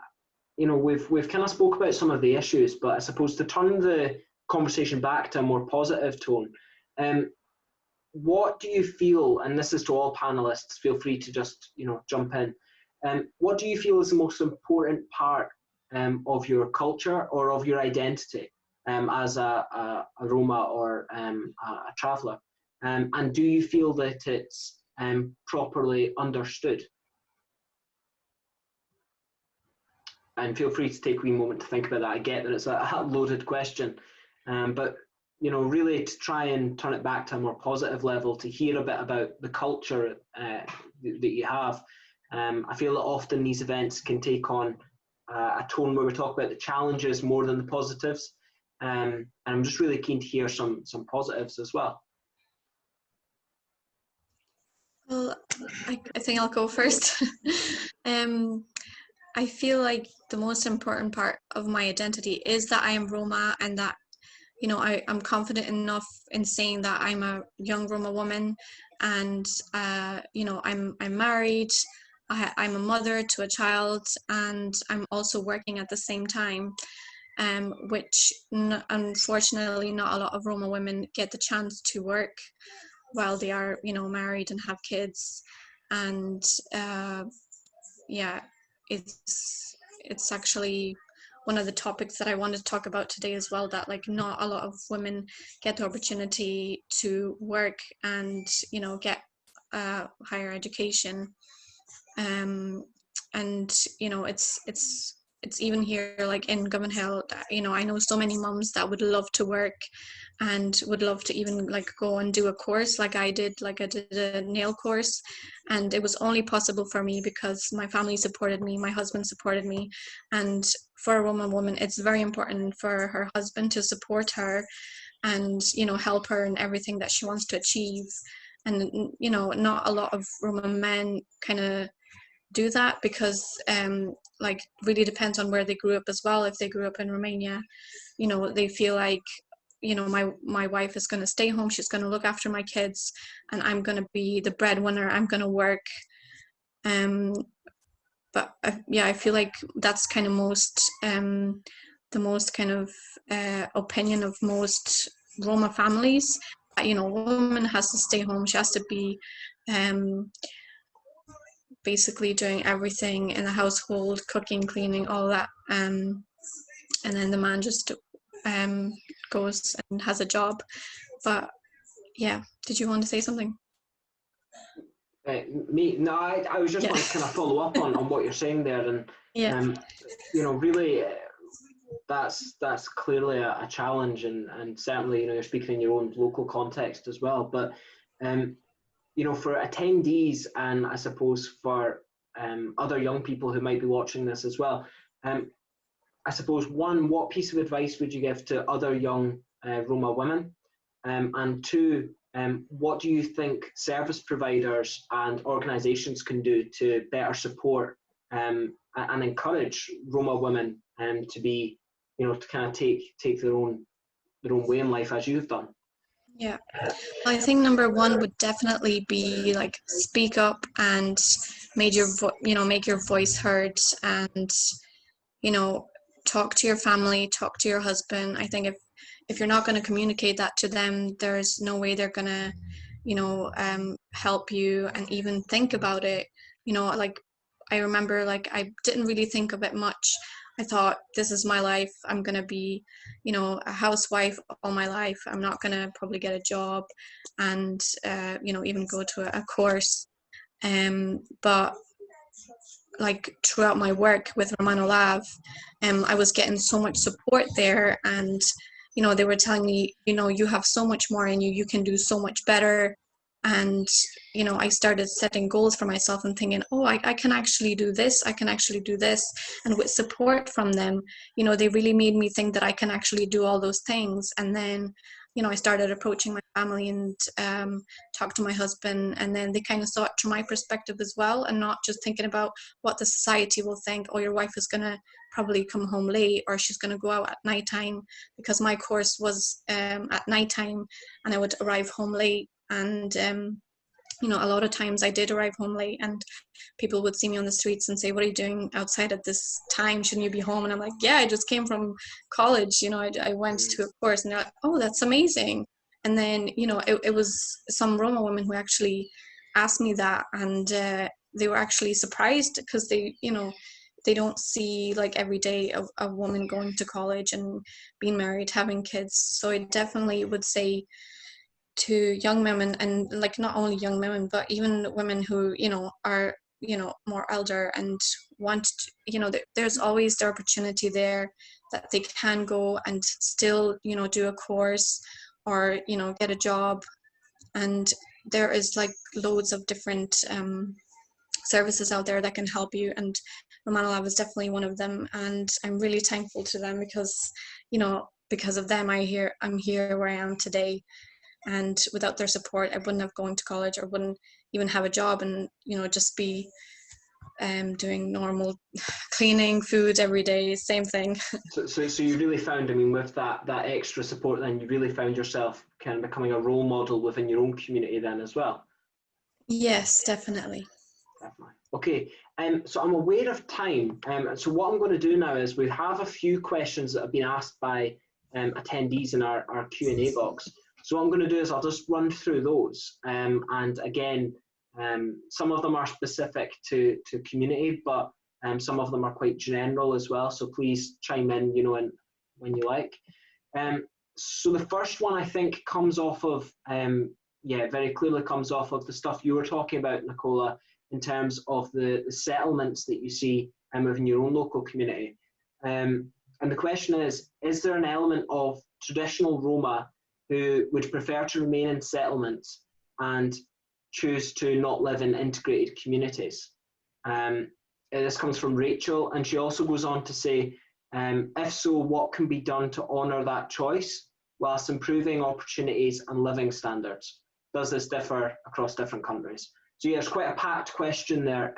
you know, we've kind of spoke about some of the issues, but I suppose to turn the conversation back to a more positive tone, what do you feel, and this is to all panelists, feel free to just, you know, jump in. What do you feel is the most important part of your culture or of your identity as a Roma or a traveller? And do you feel that it's properly understood? And feel free to take a wee moment to think about that. I get that it's a loaded question, but you know, really to try and turn it back to a more positive level, to hear a bit about the culture that you have. I feel that often these events can take on a tone where we talk about the challenges more than the positives, and I'm just really keen to hear some positives as well. Well, I think I'll go first. I feel like the most important part of my identity is that I am Roma, and that, you know, I'm confident enough in saying that I'm a young Roma woman, and you know, I'm married, I'm a mother to a child, and I'm also working at the same time, which unfortunately not a lot of Roma women get the chance to work while they are, you know, married and have kids. And yeah, it's actually one of the topics that I wanted to talk about today as well, that like not a lot of women get the opportunity to work and, you know, get higher education. And you know, it's even here, like in Govan, you know, I know so many mums that would love to work and would love to even like go and do a course like I did. Like I did a nail course, and it was only possible for me because my family supported me, my husband supported me. And for a Roma woman, it's very important for her husband to support her and, you know, help her in everything that she wants to achieve. And, you know, not a lot of Roma men kind of do that, because like really depends on where they grew up as well. If they grew up in Romania, you know, they feel like, you know, my wife is going to stay home, she's going to look after my kids, and I'm going to be the breadwinner, I'm going to work. But yeah, I feel like that's kind of the most kind of opinion of most Roma families, that, you know, a woman has to stay home, she has to be basically doing everything in the household, cooking, cleaning, all that, and then the man just goes and has a job. But yeah, did you want to say something? Me? No, I was just want to kind of follow up on what you're saying there, and you know, really, that's clearly a challenge, and certainly, you know, you're speaking in your own local context as well. But you know, for attendees, and I suppose for other young people who might be watching this as well, I suppose, one, what piece of advice would you give to other young Roma women? And two, what do you think service providers and organisations can do to better support and encourage Roma women to be, you know, to kind of take their own way in life, as you've done? Yeah, I think number one would definitely be like speak up and make your voice heard, and, you know, talk to your family, talk to your husband. I think if you're not going to communicate that to them, there's no way they're going to, you know, help you and even think about it. You know, like I remember, like I didn't really think of it much. I thought, this is my life, I'm going to be, you know, a housewife all my life, I'm not going to probably get a job and you know, even go to a course. But like throughout my work with Romano Lab, I was getting so much support there, and, you know, they were telling me, you know, you have so much more in you, you can do so much better. And, you know, I started setting goals for myself and thinking, oh, I can actually do this, I can actually do this. And with support from them, you know, they really made me think that I can actually do all those things. And then, you know, I started approaching my family and talk to my husband, and then they kind of saw it from my perspective as well, and not just thinking about what the society will think. Oh, your wife is going to probably come home late, or she's going to go out at nighttime, because my course was at nighttime and I would arrive home late. And you know, a lot of times I did arrive home late, and people would see me on the streets and say, what are you doing outside at this time? Shouldn't you be home? And I'm like, yeah, I just came from college. You know, I went to a course. And they're like, oh, that's amazing. And then, you know, it was some Roma women who actually asked me that, and they were actually surprised, because they, you know, they don't see like every day a woman going to college and being married, having kids. So I definitely would say to young women, and like not only young women, but even women who, you know, are, you know, more elder and want to, you know, there's always the opportunity there that they can go and still, you know, do a course, or, you know, get a job. And there is like loads of different services out there that can help you, and Romano Lab is definitely one of them. And I'm really thankful to them, because, you know, because of them I'm here where I am today. And without their support, I wouldn't have gone to college, or wouldn't, even have a job and, you know, just be doing normal cleaning, food every day, same thing. So you really found, I mean, with that extra support, then you really found yourself kind of becoming a role model within your own community then as well? Yes, definitely. Definitely. Okay, so I'm aware of time. So what I'm going to do now is we have a few questions that have been asked by attendees in our Q&A box. So what I'm going to do is I'll just run through those. And again, some of them are specific to community, but some of them are quite general as well. So please chime in, you know, when you like. So the first one I think comes off of, very clearly comes off of the stuff you were talking about, Nicola, in terms of the settlements that you see within your own local community. And the question is there an element of traditional Roma who would prefer to remain in settlements and choose to not live in integrated communities? This comes from Rachel, and she also goes on to say, if so, what can be done to honour that choice whilst improving opportunities and living standards? Does this differ across different countries? So yeah, it's quite a packed question there,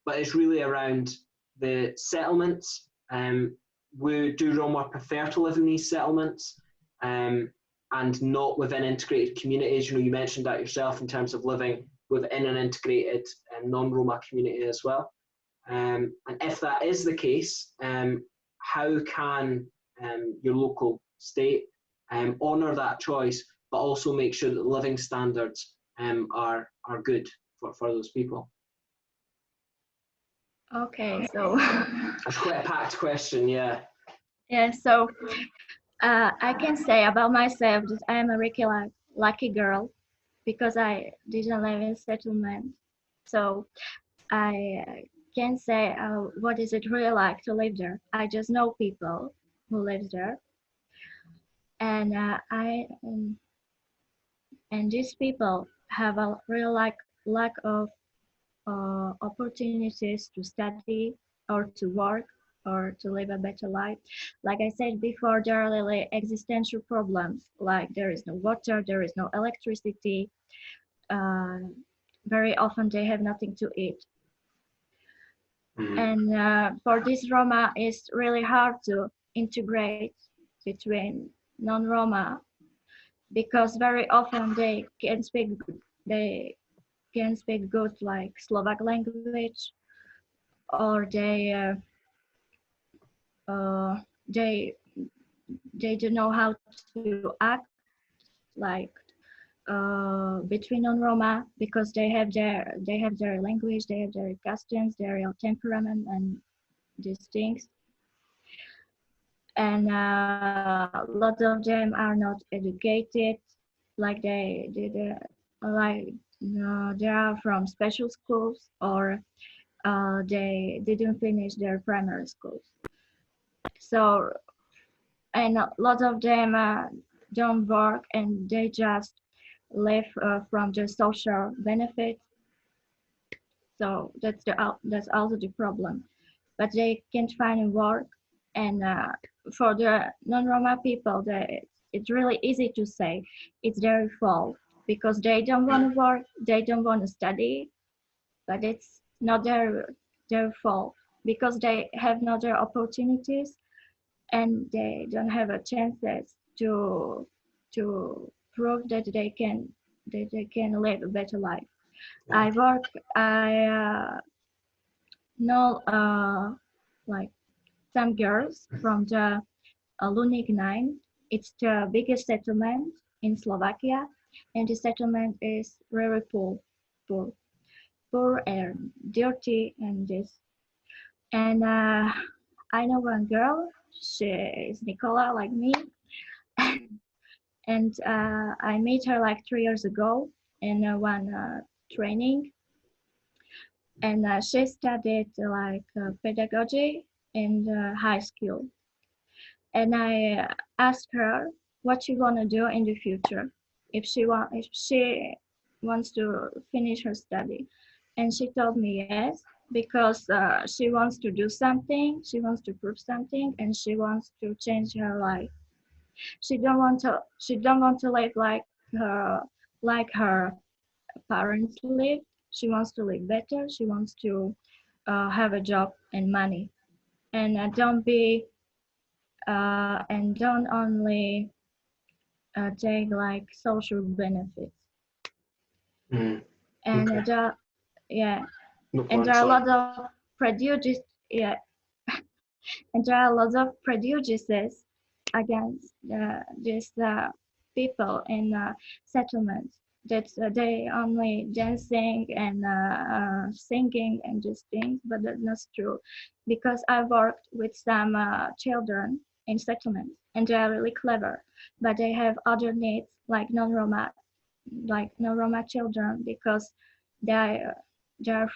but it's really around the settlements. Do Roma prefer to live in these settlements and not within integrated communities? You know, you mentioned that yourself in terms of living within an integrated non-Roma community as well. And if that is the case, how can your local state honour that choice, but also make sure that living standards are good for those people? Okay, so That's quite a packed question, yeah. yeah, so I can say about myself that I am a really lucky girl because I didn't live in settlement. So I can't say what is it really like to live there. I just know people who live there, and and these people have a real lack of opportunities to study or to work or to live a better life. Like I said before, there are really existential problems, like there is no water, there is no electricity. Very often they have nothing to eat. And for this Roma, it's really hard to integrate between non-Roma because very often they can speak good like Slovak language, or they don't know how to act like between non-Roma because they have their language, they have their customs, their temperament, and these things. And a lot of them are not educated, like they are from special schools, or they didn't finish their primary schools. So, and a lot of them don't work, and they just live from the social benefits. So that's also the problem. But they can't find work, and for the non-Roma people, it's really easy to say it's their fault because they don't want to work, they don't want to study, but it's not their fault because they have no other opportunities and they don't have a chances to prove that they can live a better life. I know like some girls from the Lunik 9. It's the biggest settlement in Slovakia, and the settlement is very poor and dirty and this. And I know one girl, she is Nicola like me, and I met her like 3 years ago in one training, and she studied like pedagogy in the high school. And I asked her what she want to do in the future, if she wants to finish her study, and she told me yes, because she wants to do something, she wants to prove something, and she wants to change her life. She don't want to live like her parents live. She wants to live better. She wants to have a job and money, and don't only take like social benefits. Mm. And Okay. yeah, No and point, there are a sorry. lot of prejudices. Yeah, and there are lots of prejudices against these people in settlements. That they only dancing and singing and just things, but that's not true, because I worked with some children in settlements, and they are really clever, but they have other needs like non-Roma children, because they're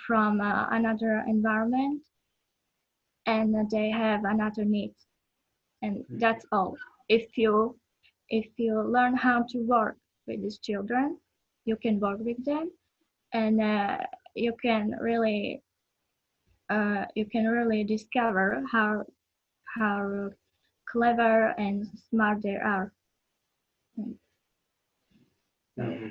from another environment, and they have another needs, and that's all. If you learn how to work with these children, you can work with them, and you can really discover how clever and smart they are. Mm-hmm.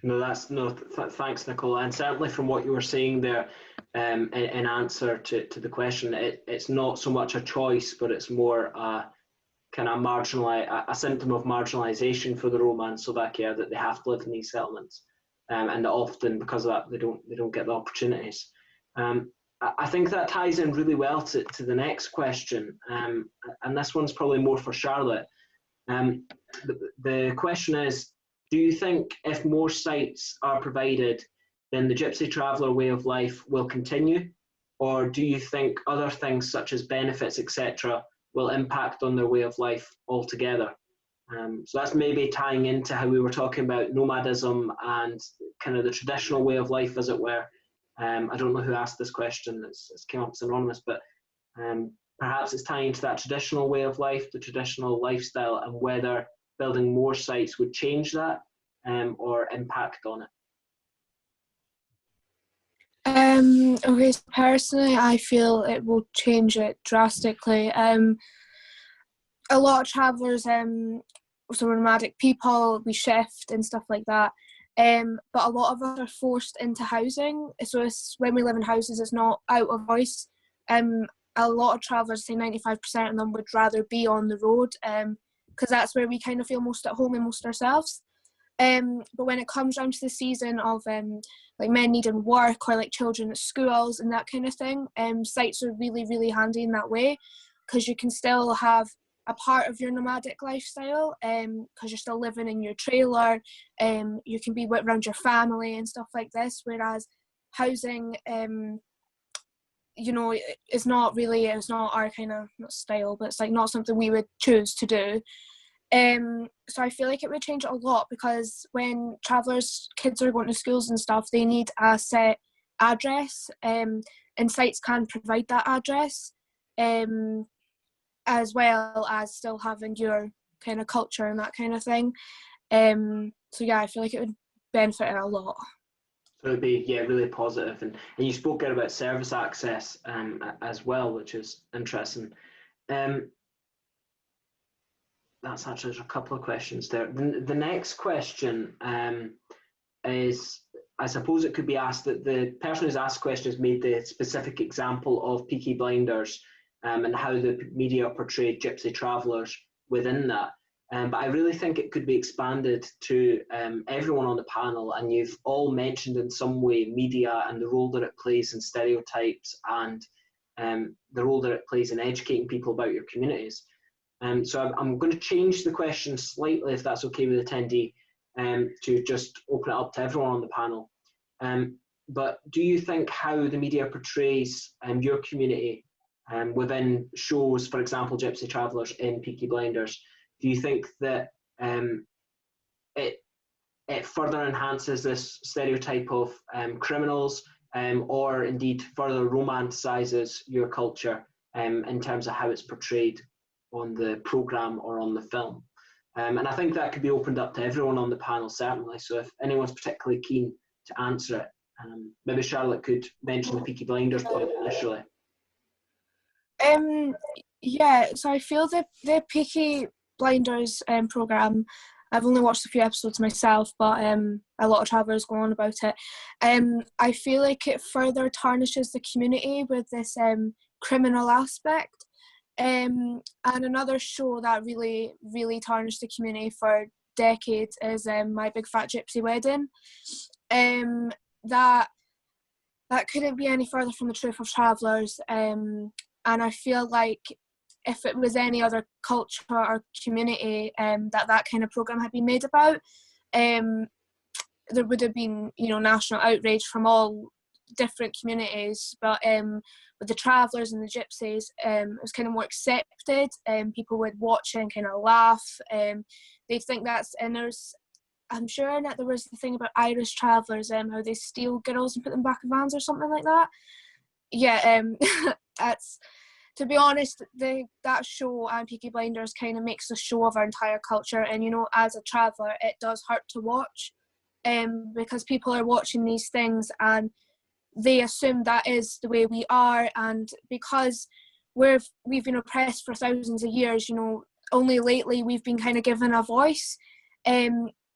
No, thanks, Nicola. And certainly from what you were saying there, in answer to the question, it's not so much a choice, but it's more a kind of a symptom of marginalisation for the Roma in Slovakia, that they have to live in these settlements, and that often because of that they don't get the opportunities. I think that ties in really well to the next question, and this one's probably more for Charlotte. The question is, do you think if more sites are provided, then the Gypsy Traveller way of life will continue? Or do you think other things such as benefits, etc., will impact on their way of life altogether? So that's maybe tying into how we were talking about nomadism and kind of the traditional way of life, as it were. I don't know who asked this question, it's came up as anonymous, but perhaps it's tying into that traditional way of life, the traditional lifestyle, and whether building more sites would change that or impact on it. Okay, so personally, I feel it will change it drastically. A lot of travellers, so nomadic people, we shift and stuff like that. But a lot of us are forced into housing. So when we live in houses, it's not out of choice. A lot of travellers, say 95% of them, would rather be on the road, because that's where we kind of feel most at home and most ourselves. But when it comes down to the season of like men needing work, or like children at schools and that kind of thing, sites are really, really handy in that way, because you can still have a part of your nomadic lifestyle, because you're still living in your trailer, you can be around your family and stuff like this, whereas housing, you know, it's not our kind of, not style, but it's like not something we would choose to do. So I feel like it would change it a lot, because when travellers' kids are going to schools and stuff, they need a set address, and sites can provide that address, as well as still having your kind of culture and that kind of thing. So yeah, I feel like it would benefit it a lot. So it would be, yeah, really positive. And you spoke there about service access as well, which is interesting. That's actually, there's a couple of questions there. The next question is, I suppose it could be asked that the person who's asked questions made the specific example of Peaky Blinders and how the media portrayed Gypsy travellers within that. But I really think it could be expanded to everyone on the panel, and you've all mentioned in some way media and the role that it plays in stereotypes, and the role that it plays in educating people about your communities. So I'm going to change the question slightly, if that's okay with the attendee, to just open it up to everyone on the panel. But do you think how the media portrays your community within shows, for example, Gypsy Travellers in Peaky Blinders, do you think that it further enhances this stereotype of criminals, or indeed further romanticises your culture in terms of how it's portrayed on the programme or on the film? And I think that could be opened up to everyone on the panel, certainly. So if anyone's particularly keen to answer it, maybe Charlotte could mention the Peaky Blinders point initially. Yeah, so I feel the Peaky Blinders programme, I've only watched a few episodes myself, but a lot of travellers go on about it. I feel like it further tarnishes the community with this criminal aspect. And another show that really, really tarnished the community for decades is My Big Fat Gypsy Wedding. That couldn't be any further from the truth of travellers. And I feel like if it was any other culture or community that kind of programme had been made about, there would have been, national outrage from all different communities. But with the travellers and the gypsies, it was kind of more accepted. People would watch it and kind of laugh. They'd think and I'm sure that there was the thing about Irish travellers, how they steal girls and put them back in vans or something like that. Yeah, that's, to be honest, that show and Peaky Blinders kind of makes a show of our entire culture. And, as a traveller, it does hurt to watch, because people are watching these things and they assume that is the way we are. And because we've been oppressed for thousands of years, only lately we've been kind of given a voice.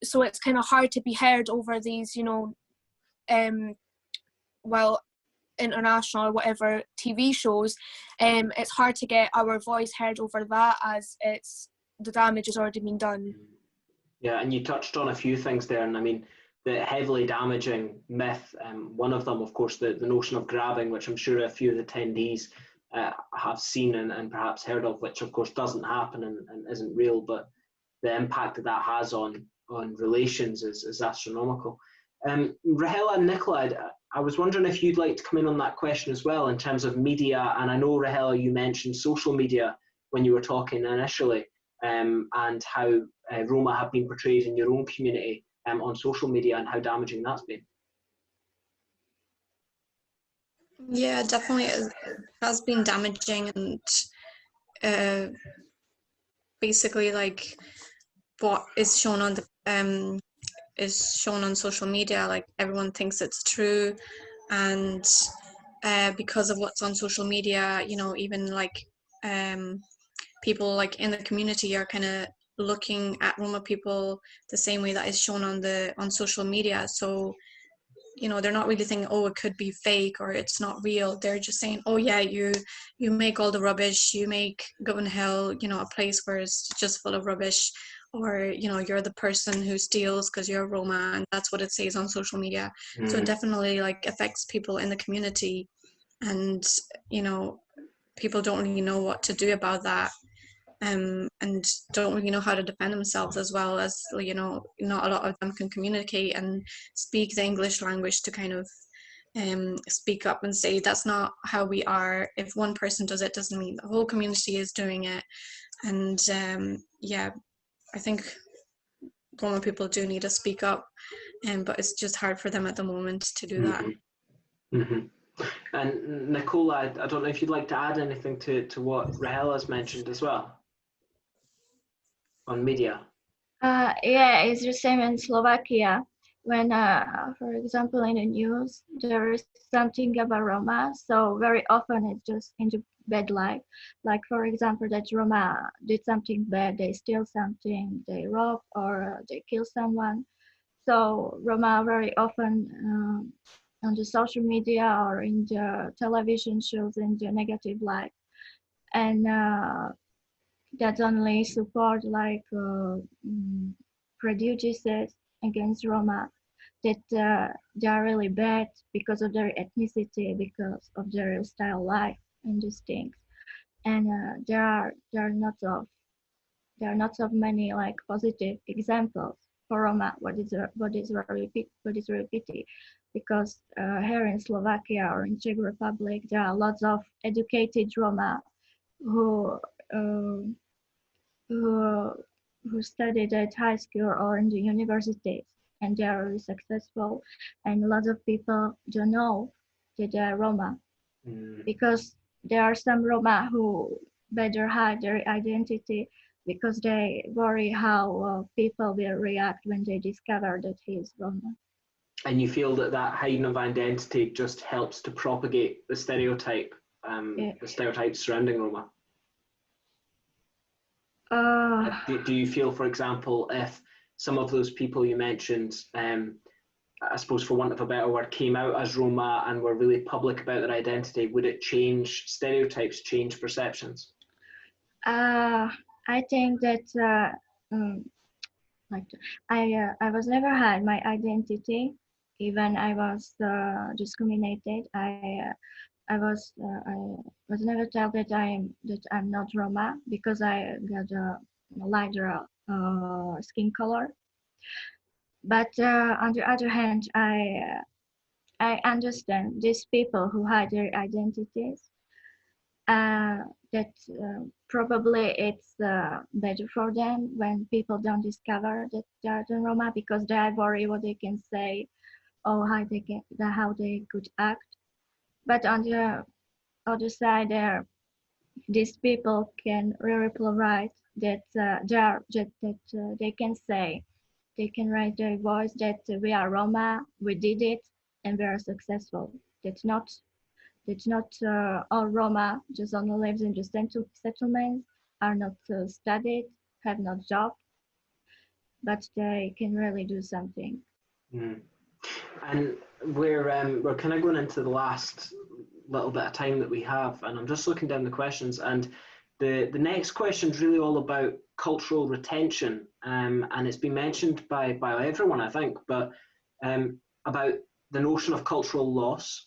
So it's kind of hard to be heard over these, international or whatever TV shows. It's hard to get our voice heard over that, as the damage has already been done. Yeah, and you touched on a few things there, and I mean, the heavily damaging myth, one of them, of course, the notion of grabbing, which I'm sure a few of the attendees have seen and perhaps heard of, which of course doesn't happen and isn't real, but the impact that has on relations is astronomical. Rahela and Nicola, I was wondering if you'd like to come in on that question as well, in terms of media. And I know, Rahela, you mentioned social media when you were talking initially, and how Roma have been portrayed in your own community on social media and how damaging that's been. Yeah, definitely it has been damaging, and basically, like, what is shown on social media, like, everyone thinks it's true, and because of what's on social media, even like people like in the community are kind of looking at Roma people the same way that is shown on social media. So they're not really thinking, oh, it could be fake or it's not real. They're just saying, oh yeah, you make all the rubbish, you make Govan Hill a place where it's just full of rubbish, or you're the person who steals because you're a Roma, and that's what it says on social media. So it definitely like affects people in the community, and people don't really know what to do about that, and don't really know how to defend themselves, as well as not a lot of them can communicate and speak the English language to kind of speak up and say that's not how we are. If one person does it, doesn't mean the whole community is doing it. And yeah, I think Roma people do need to speak up, but it's just hard for them at the moment to do that. Mm-hmm. And Nicola, I don't know if you'd like to add anything to what Rahela's mentioned as well on media. Yeah, it's the same in Slovakia. When, for example, in the news, there is something about Roma, so very often it's just into bad light. Like, for example, that Roma did something bad, they steal something, they rob, or they kill someone. So Roma very often on the social media or in the television shows in the negative light. And that only support like prejudices against Roma, that they are really bad because of their ethnicity, because of their style of life and these things. And there are not of many like positive examples for Roma. What is very pity, because here in Slovakia or in Czech Republic, there are lots of educated Roma who studied at high school or in the universities, and they are really successful. And a lot of people don't know that they are Roma, because there are some Roma who better hide their identity because they worry how people will react when they discover that he is Roma. And you feel that hiding of identity just helps to propagate the stereotype, the stereotypes surrounding Roma? Do you feel, for example, if some of those people you mentioned, I suppose for want of a better word, came out as Roma and were really public about their identity, would it change stereotypes, change perceptions? I think that like I was never had my identity, even I was discriminated. I was never told that I'm not Roma because I got a lighter skin color. But on the other hand, I understand these people who hide their identities. That probably it's better for them when people don't discover that they are the Roma, because they worry what they can say or how they could act. But on the other side, these people can really provide that they can say, they can raise their voice that we are Roma, we did it, and we are successful. That's not all Roma just only lives in the settlements, are not studied, have no job, but they can really do something. Mm. And we're kind of going into the last little bit of time that we have, and I'm just looking down the questions, and the next question is really all about cultural retention, and it's been mentioned by everyone, I think, but about the notion of cultural loss.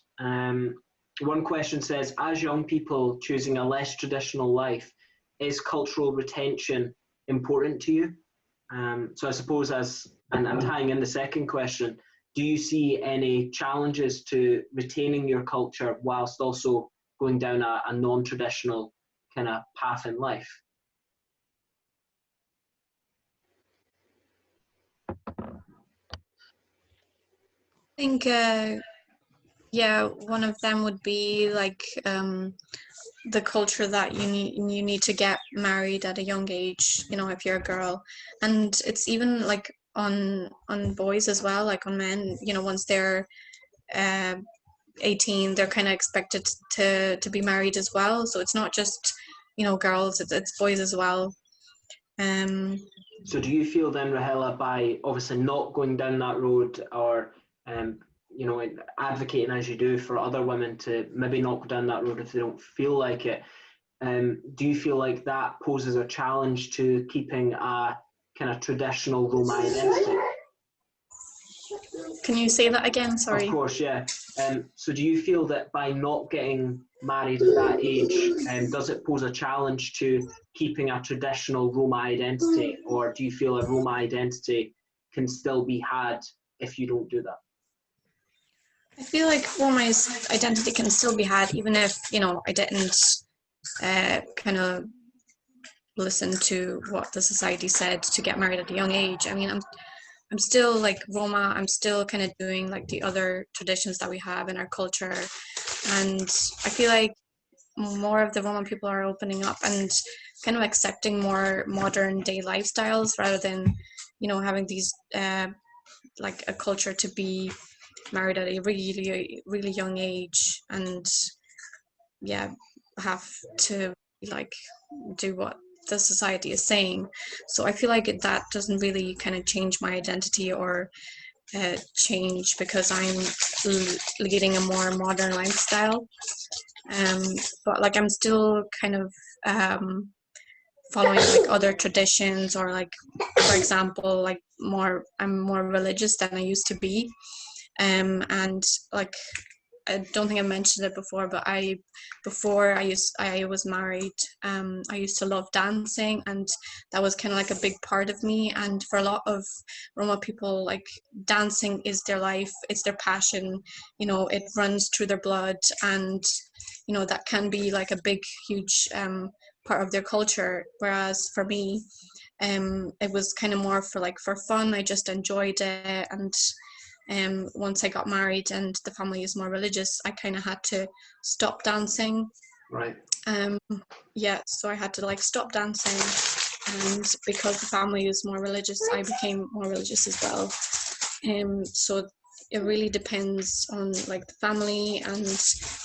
One question says, as young people choosing a less traditional life, is cultural retention important to you? So I suppose and tying in the second question, do you see any challenges to retaining your culture whilst also going down a non-traditional kind of path in life? I think, yeah, one of them would be like the culture that you need to get married at a young age, you know, if you're a girl. And it's even like on boys as well, like on men, you know, once they're 18, they're kind of expected to be married as well. So it's not just, you know, girls, it's boys as well. So do you feel then, Rahela, by obviously not going down that road, or you know, advocating as you do for other women to maybe not go down that road if they don't feel like it, do you feel like that poses a challenge to keeping a kind of traditional Roma identity? Can you say that again? Sorry. Of course, yeah. So do you feel that by not getting married at that age, does it pose a challenge to keeping a traditional Roma identity, or do you feel a Roma identity can still be had if you don't do that? I feel like Roma's identity can still be had, even if, you know, I didn't kind of listen to what the society said to get married at a young age. I mean, I'm still like Roma, I'm still kind of doing like the other traditions that we have in our culture. And I feel like more of the Roma people are opening up and kind of accepting more modern day lifestyles rather than, you know, having these like a culture to be married at a really young age, and yeah, have to like do what the society is saying. So I feel like that doesn't really kind of change my identity or change because I'm leading a more modern lifestyle. But like I'm still kind of following like other traditions, or like, for example, like I'm more religious than I used to be. And like, I don't think I mentioned it before, but before I was married, I used to love dancing, and that was kind of like a big part of me. And for a lot of Roma people, like dancing is their life, it's their passion, you know, it runs through their blood, and you know that can be like a big, huge part of their culture. Whereas for me, it was kind of more for fun. I just enjoyed it, and once I got married and the family is more religious, I kind of had to stop dancing. Right. Yeah, so I had to like stop dancing, and because the family is more religious, I became more religious as well. So it really depends on like the family and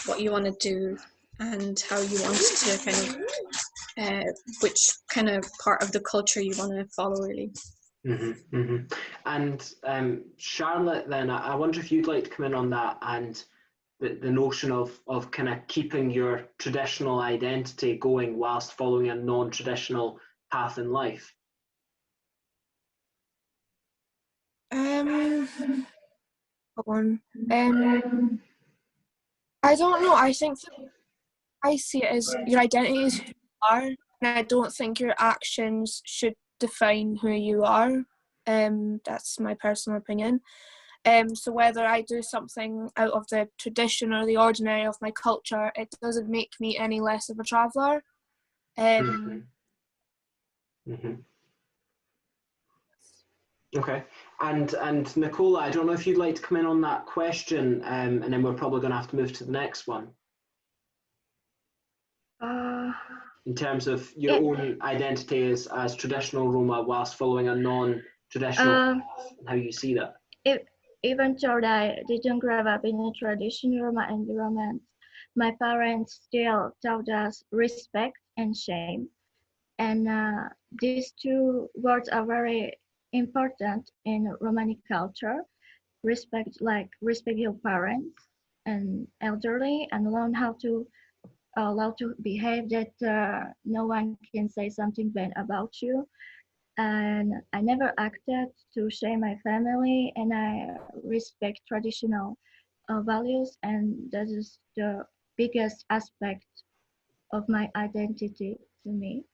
what you want to do and how you want to kind of which kind of part of the culture you want to follow, really. And Charlotte, then I wonder if you'd like to come in on that and the notion of kind of keeping your traditional identity going whilst following a non-traditional path in life. I don't know. I think I see it as your identity is who you are, and I don't think your actions should define who you are. That's my personal opinion. So whether I do something out of the tradition or the ordinary of my culture, it doesn't make me any less of a traveller. Okay, and Nicola, I don't know if you'd like to come in on that question, and then we're probably going to have to move to the next one. In terms of your own identity as traditional Roma whilst following a non-traditional path, and how you see that. Even though I didn't grow up in a traditional Roma environment, my parents still taught us respect and shame. And these two words are very important in Romani culture. Respect, like respect your parents and elderly, and learn how to behave, that no one can say something bad about you. And I never acted to shame my family, and I respect traditional values, and that is the biggest aspect of my identity to me.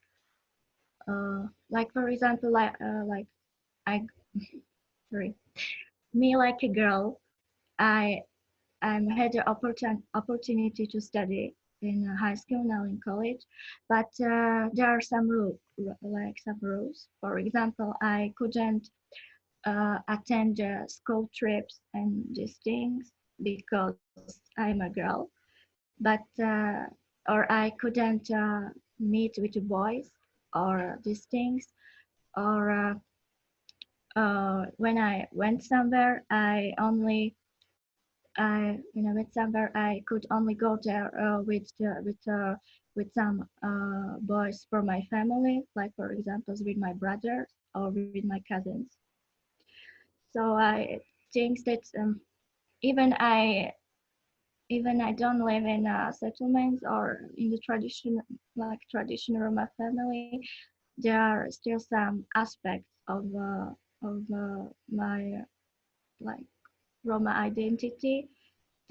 Like for example, I sorry, me like a girl, I had the opportunity to study in high school, now in college, but there are some rules. For example, I couldn't attend school trips and these things because I'm a girl, but or I couldn't meet with the boys or these things, or when I went somewhere, I could only go there with some boys from my family, like for example with my brothers or with my cousins. So I think that even I don't live in settlements or in the traditional Roma family, there are still some aspects of my like Roma identity,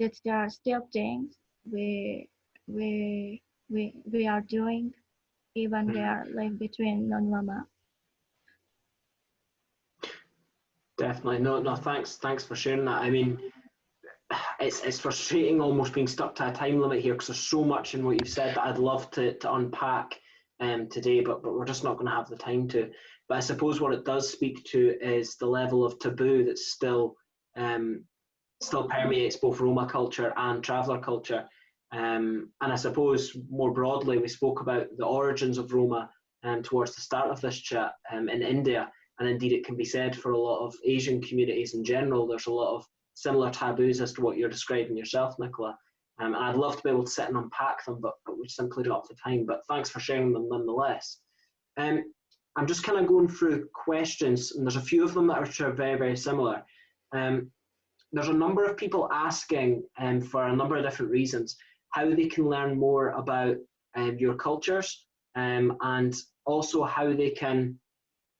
that there are still things we are doing, even they are like between non-Roma. Definitely, no. Thanks for sharing that. I mean, it's frustrating almost being stuck to a time limit here, because there's so much in what you've said that I'd love to unpack today, but we're just not going to have the time to. But I suppose what it does speak to is the level of taboo that still permeates both Roma culture and traveller culture. And I suppose more broadly, we spoke about the origins of Roma towards the start of this chat in India, and indeed it can be said for a lot of Asian communities in general. There's a lot of similar taboos as to what you're describing yourself, Nicola. And I'd love to be able to sit and unpack them, but we simply don't have the time. But thanks for sharing them nonetheless. I'm just kind of going through questions, and there's a few of them that are very, very similar. There's a number of people asking for a number of different reasons how they can learn more about your cultures, and also how they can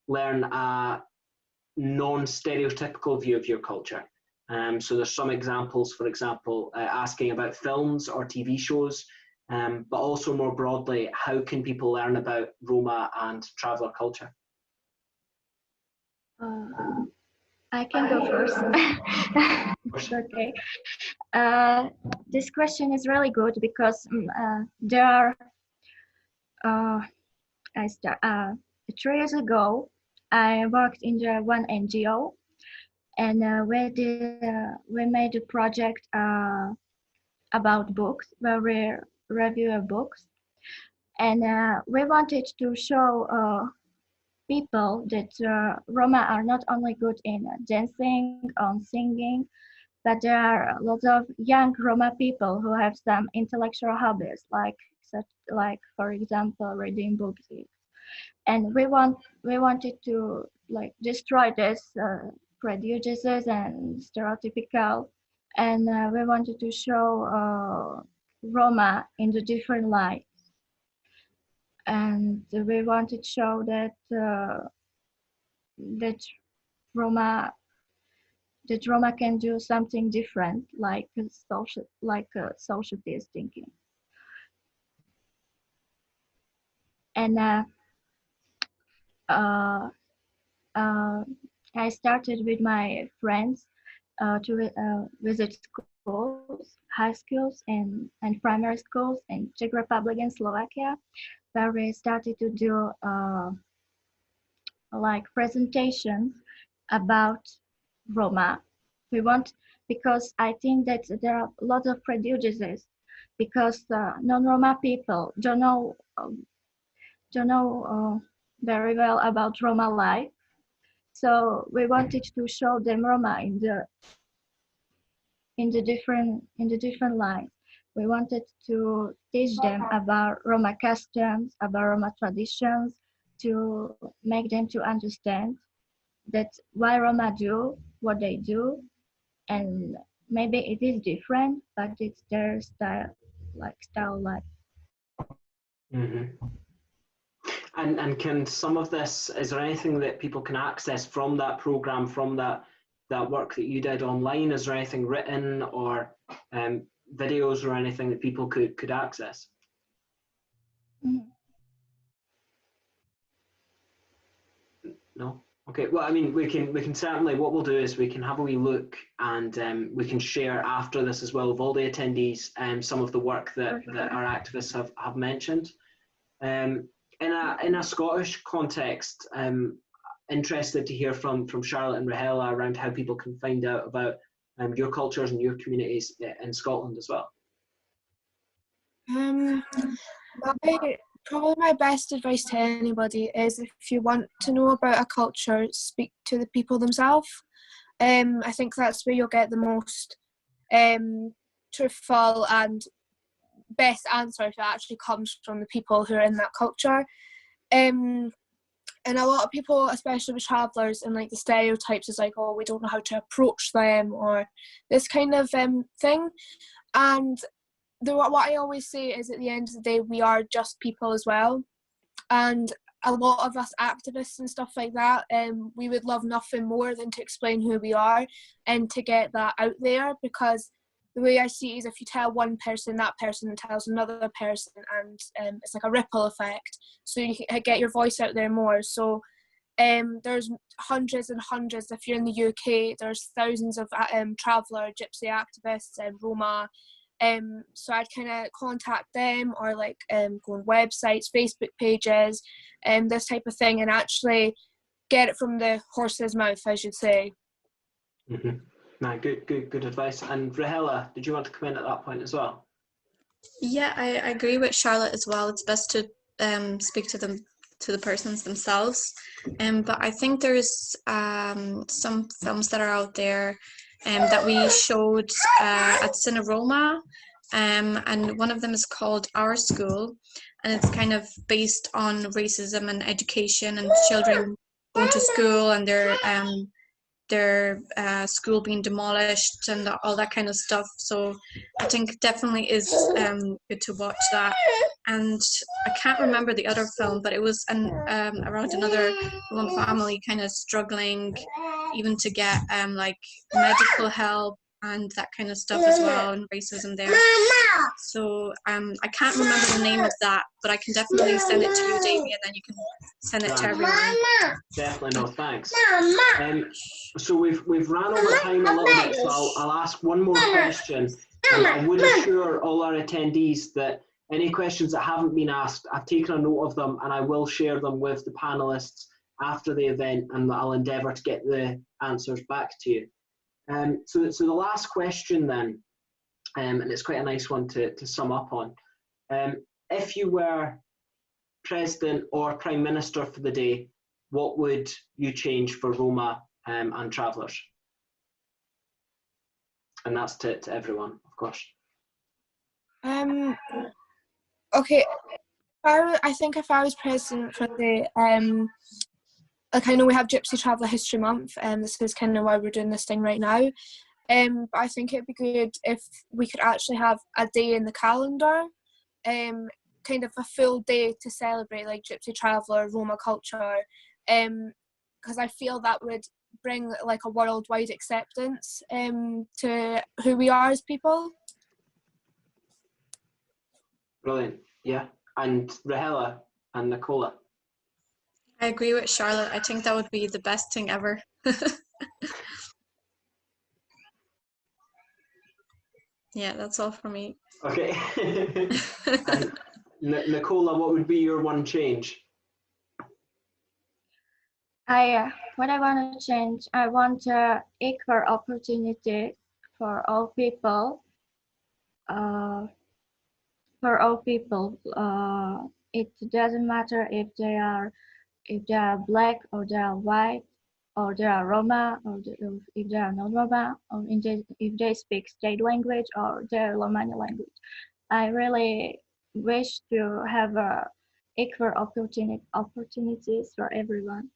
learn a non-stereotypical view of your culture. So there's some examples, for example, asking about films or TV shows, but also more broadly, how can people learn about Roma and traveller culture? I can go first. Okay. This question is really good because there are. 3 years ago, I worked in one NGO, and we made a project about books, where we review books, and we wanted to show people that Roma are not only good in dancing or singing, but there are lots of young Roma people who have some intellectual hobbies, like for example reading books And we wanted to like destroy this prejudices and stereotypical, and we wanted to show Roma in the different light, and we wanted to show that that Roma can do something different, like socialist thinking. And I started with my friends to visit schools, high schools and primary schools in Czech Republic and Slovakia, where we started to do like presentations about Roma. Because I think that there are a lot of prejudices, because non-Roma people don't know very well about Roma life. So we wanted to show them Roma in the different lives. We wanted to teach them about Roma customs, about Roma traditions, to make them to understand that why Roma do what they do, and maybe it is different, but it's their style life. Mm-hmm. And can some of this, is there anything that people can access from that program, from that work that you did online? Is there anything written or videos or anything that people could access? Mm-hmm. No? Okay, well, I mean, we can certainly, what we'll do is we can have a wee look, and we can share after this as well with all the attendees some of the work that our activists have mentioned. In a Scottish context, interested to hear from Charlotte and Rahela around how people can find out about your cultures and your communities in Scotland as well. Probably my best advice to anybody is, if you want to know about a culture, speak to the people themselves. I think that's where you'll get the most truthful and best answer if it actually comes from the people who are in that culture. And a lot of people, especially with travellers and like the stereotypes, is like, oh, we don't know how to approach them, or this kind of thing. And what I always say is, at the end of the day, we are just people as well. And a lot of us activists and stuff like that, we would love nothing more than to explain who we are and to get that out there, because the way I see it is, if you tell one person, that person tells another person, and it's like a ripple effect. So you can get your voice out there more. So there's hundreds and hundreds. If you're in the UK, there's thousands of traveller, gypsy activists, and Roma. So I'd kind of contact them, or like go on websites, Facebook pages, this type of thing, and actually get it from the horse's mouth, I should say. Mm-hmm. No, good advice. And Rahela, did you want to come in at that point as well? Yeah, I agree with Charlotte as well. It's best to speak to the persons themselves. But I think there's some films that are out there that we showed at Cine Roma, and one of them is called Our School, and it's kind of based on racism and education and children going to school and their school being demolished and all that kind of stuff. So I think definitely is good to watch that. And I can't remember the other film, but it was around another one family kind of struggling even to get like medical help and that kind of stuff as well, and racism there. So I can't remember the name of that, but I can definitely send it to you, Davey, and then you can send it to everyone. Definitely, no, thanks. So we've ran over time a little bit, so I'll ask one more question. I would assure all our attendees that any questions that haven't been asked, I've taken a note of them, and I will share them with the panelists after the event, and I'll endeavour to get the answers back to you. So the last question then, and it's quite a nice one to sum up on. If you were President or Prime Minister for the day, what would you change for Roma and Travellers? And that's to everyone, of course. Okay, I think if I was president for the like I know we have Gypsy Traveller History Month, and this is kind of why we're doing this thing right now. But I think it'd be good if we could actually have a day in the calendar, kind of a full day to celebrate like Gypsy Traveller, Roma culture, because I feel that would bring like a worldwide acceptance to who we are as people. Brilliant, yeah. And Rahela and Nicola. I agree with Charlotte. I think that would be the best thing ever. Yeah, that's all for me. Okay. And Nicola, what would be your one change? What I want to change, I want equal opportunity for all people. It doesn't matter if they are black or they are white or they are Roma or if they are not Roma or if they speak state language or their Romani language. I really wish to have equal opportunities for everyone.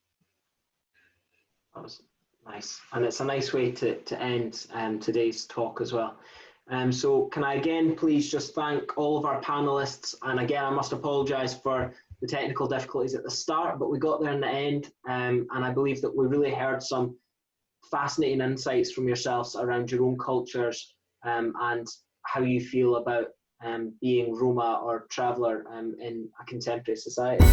That was nice, and it's a nice way to end today's talk as well. So can I again please just thank all of our panelists, and again I must apologise for the technical difficulties at the start, but we got there in the end, and I believe that we really heard some fascinating insights from yourselves around your own cultures and how you feel about being Roma or traveller in a contemporary society.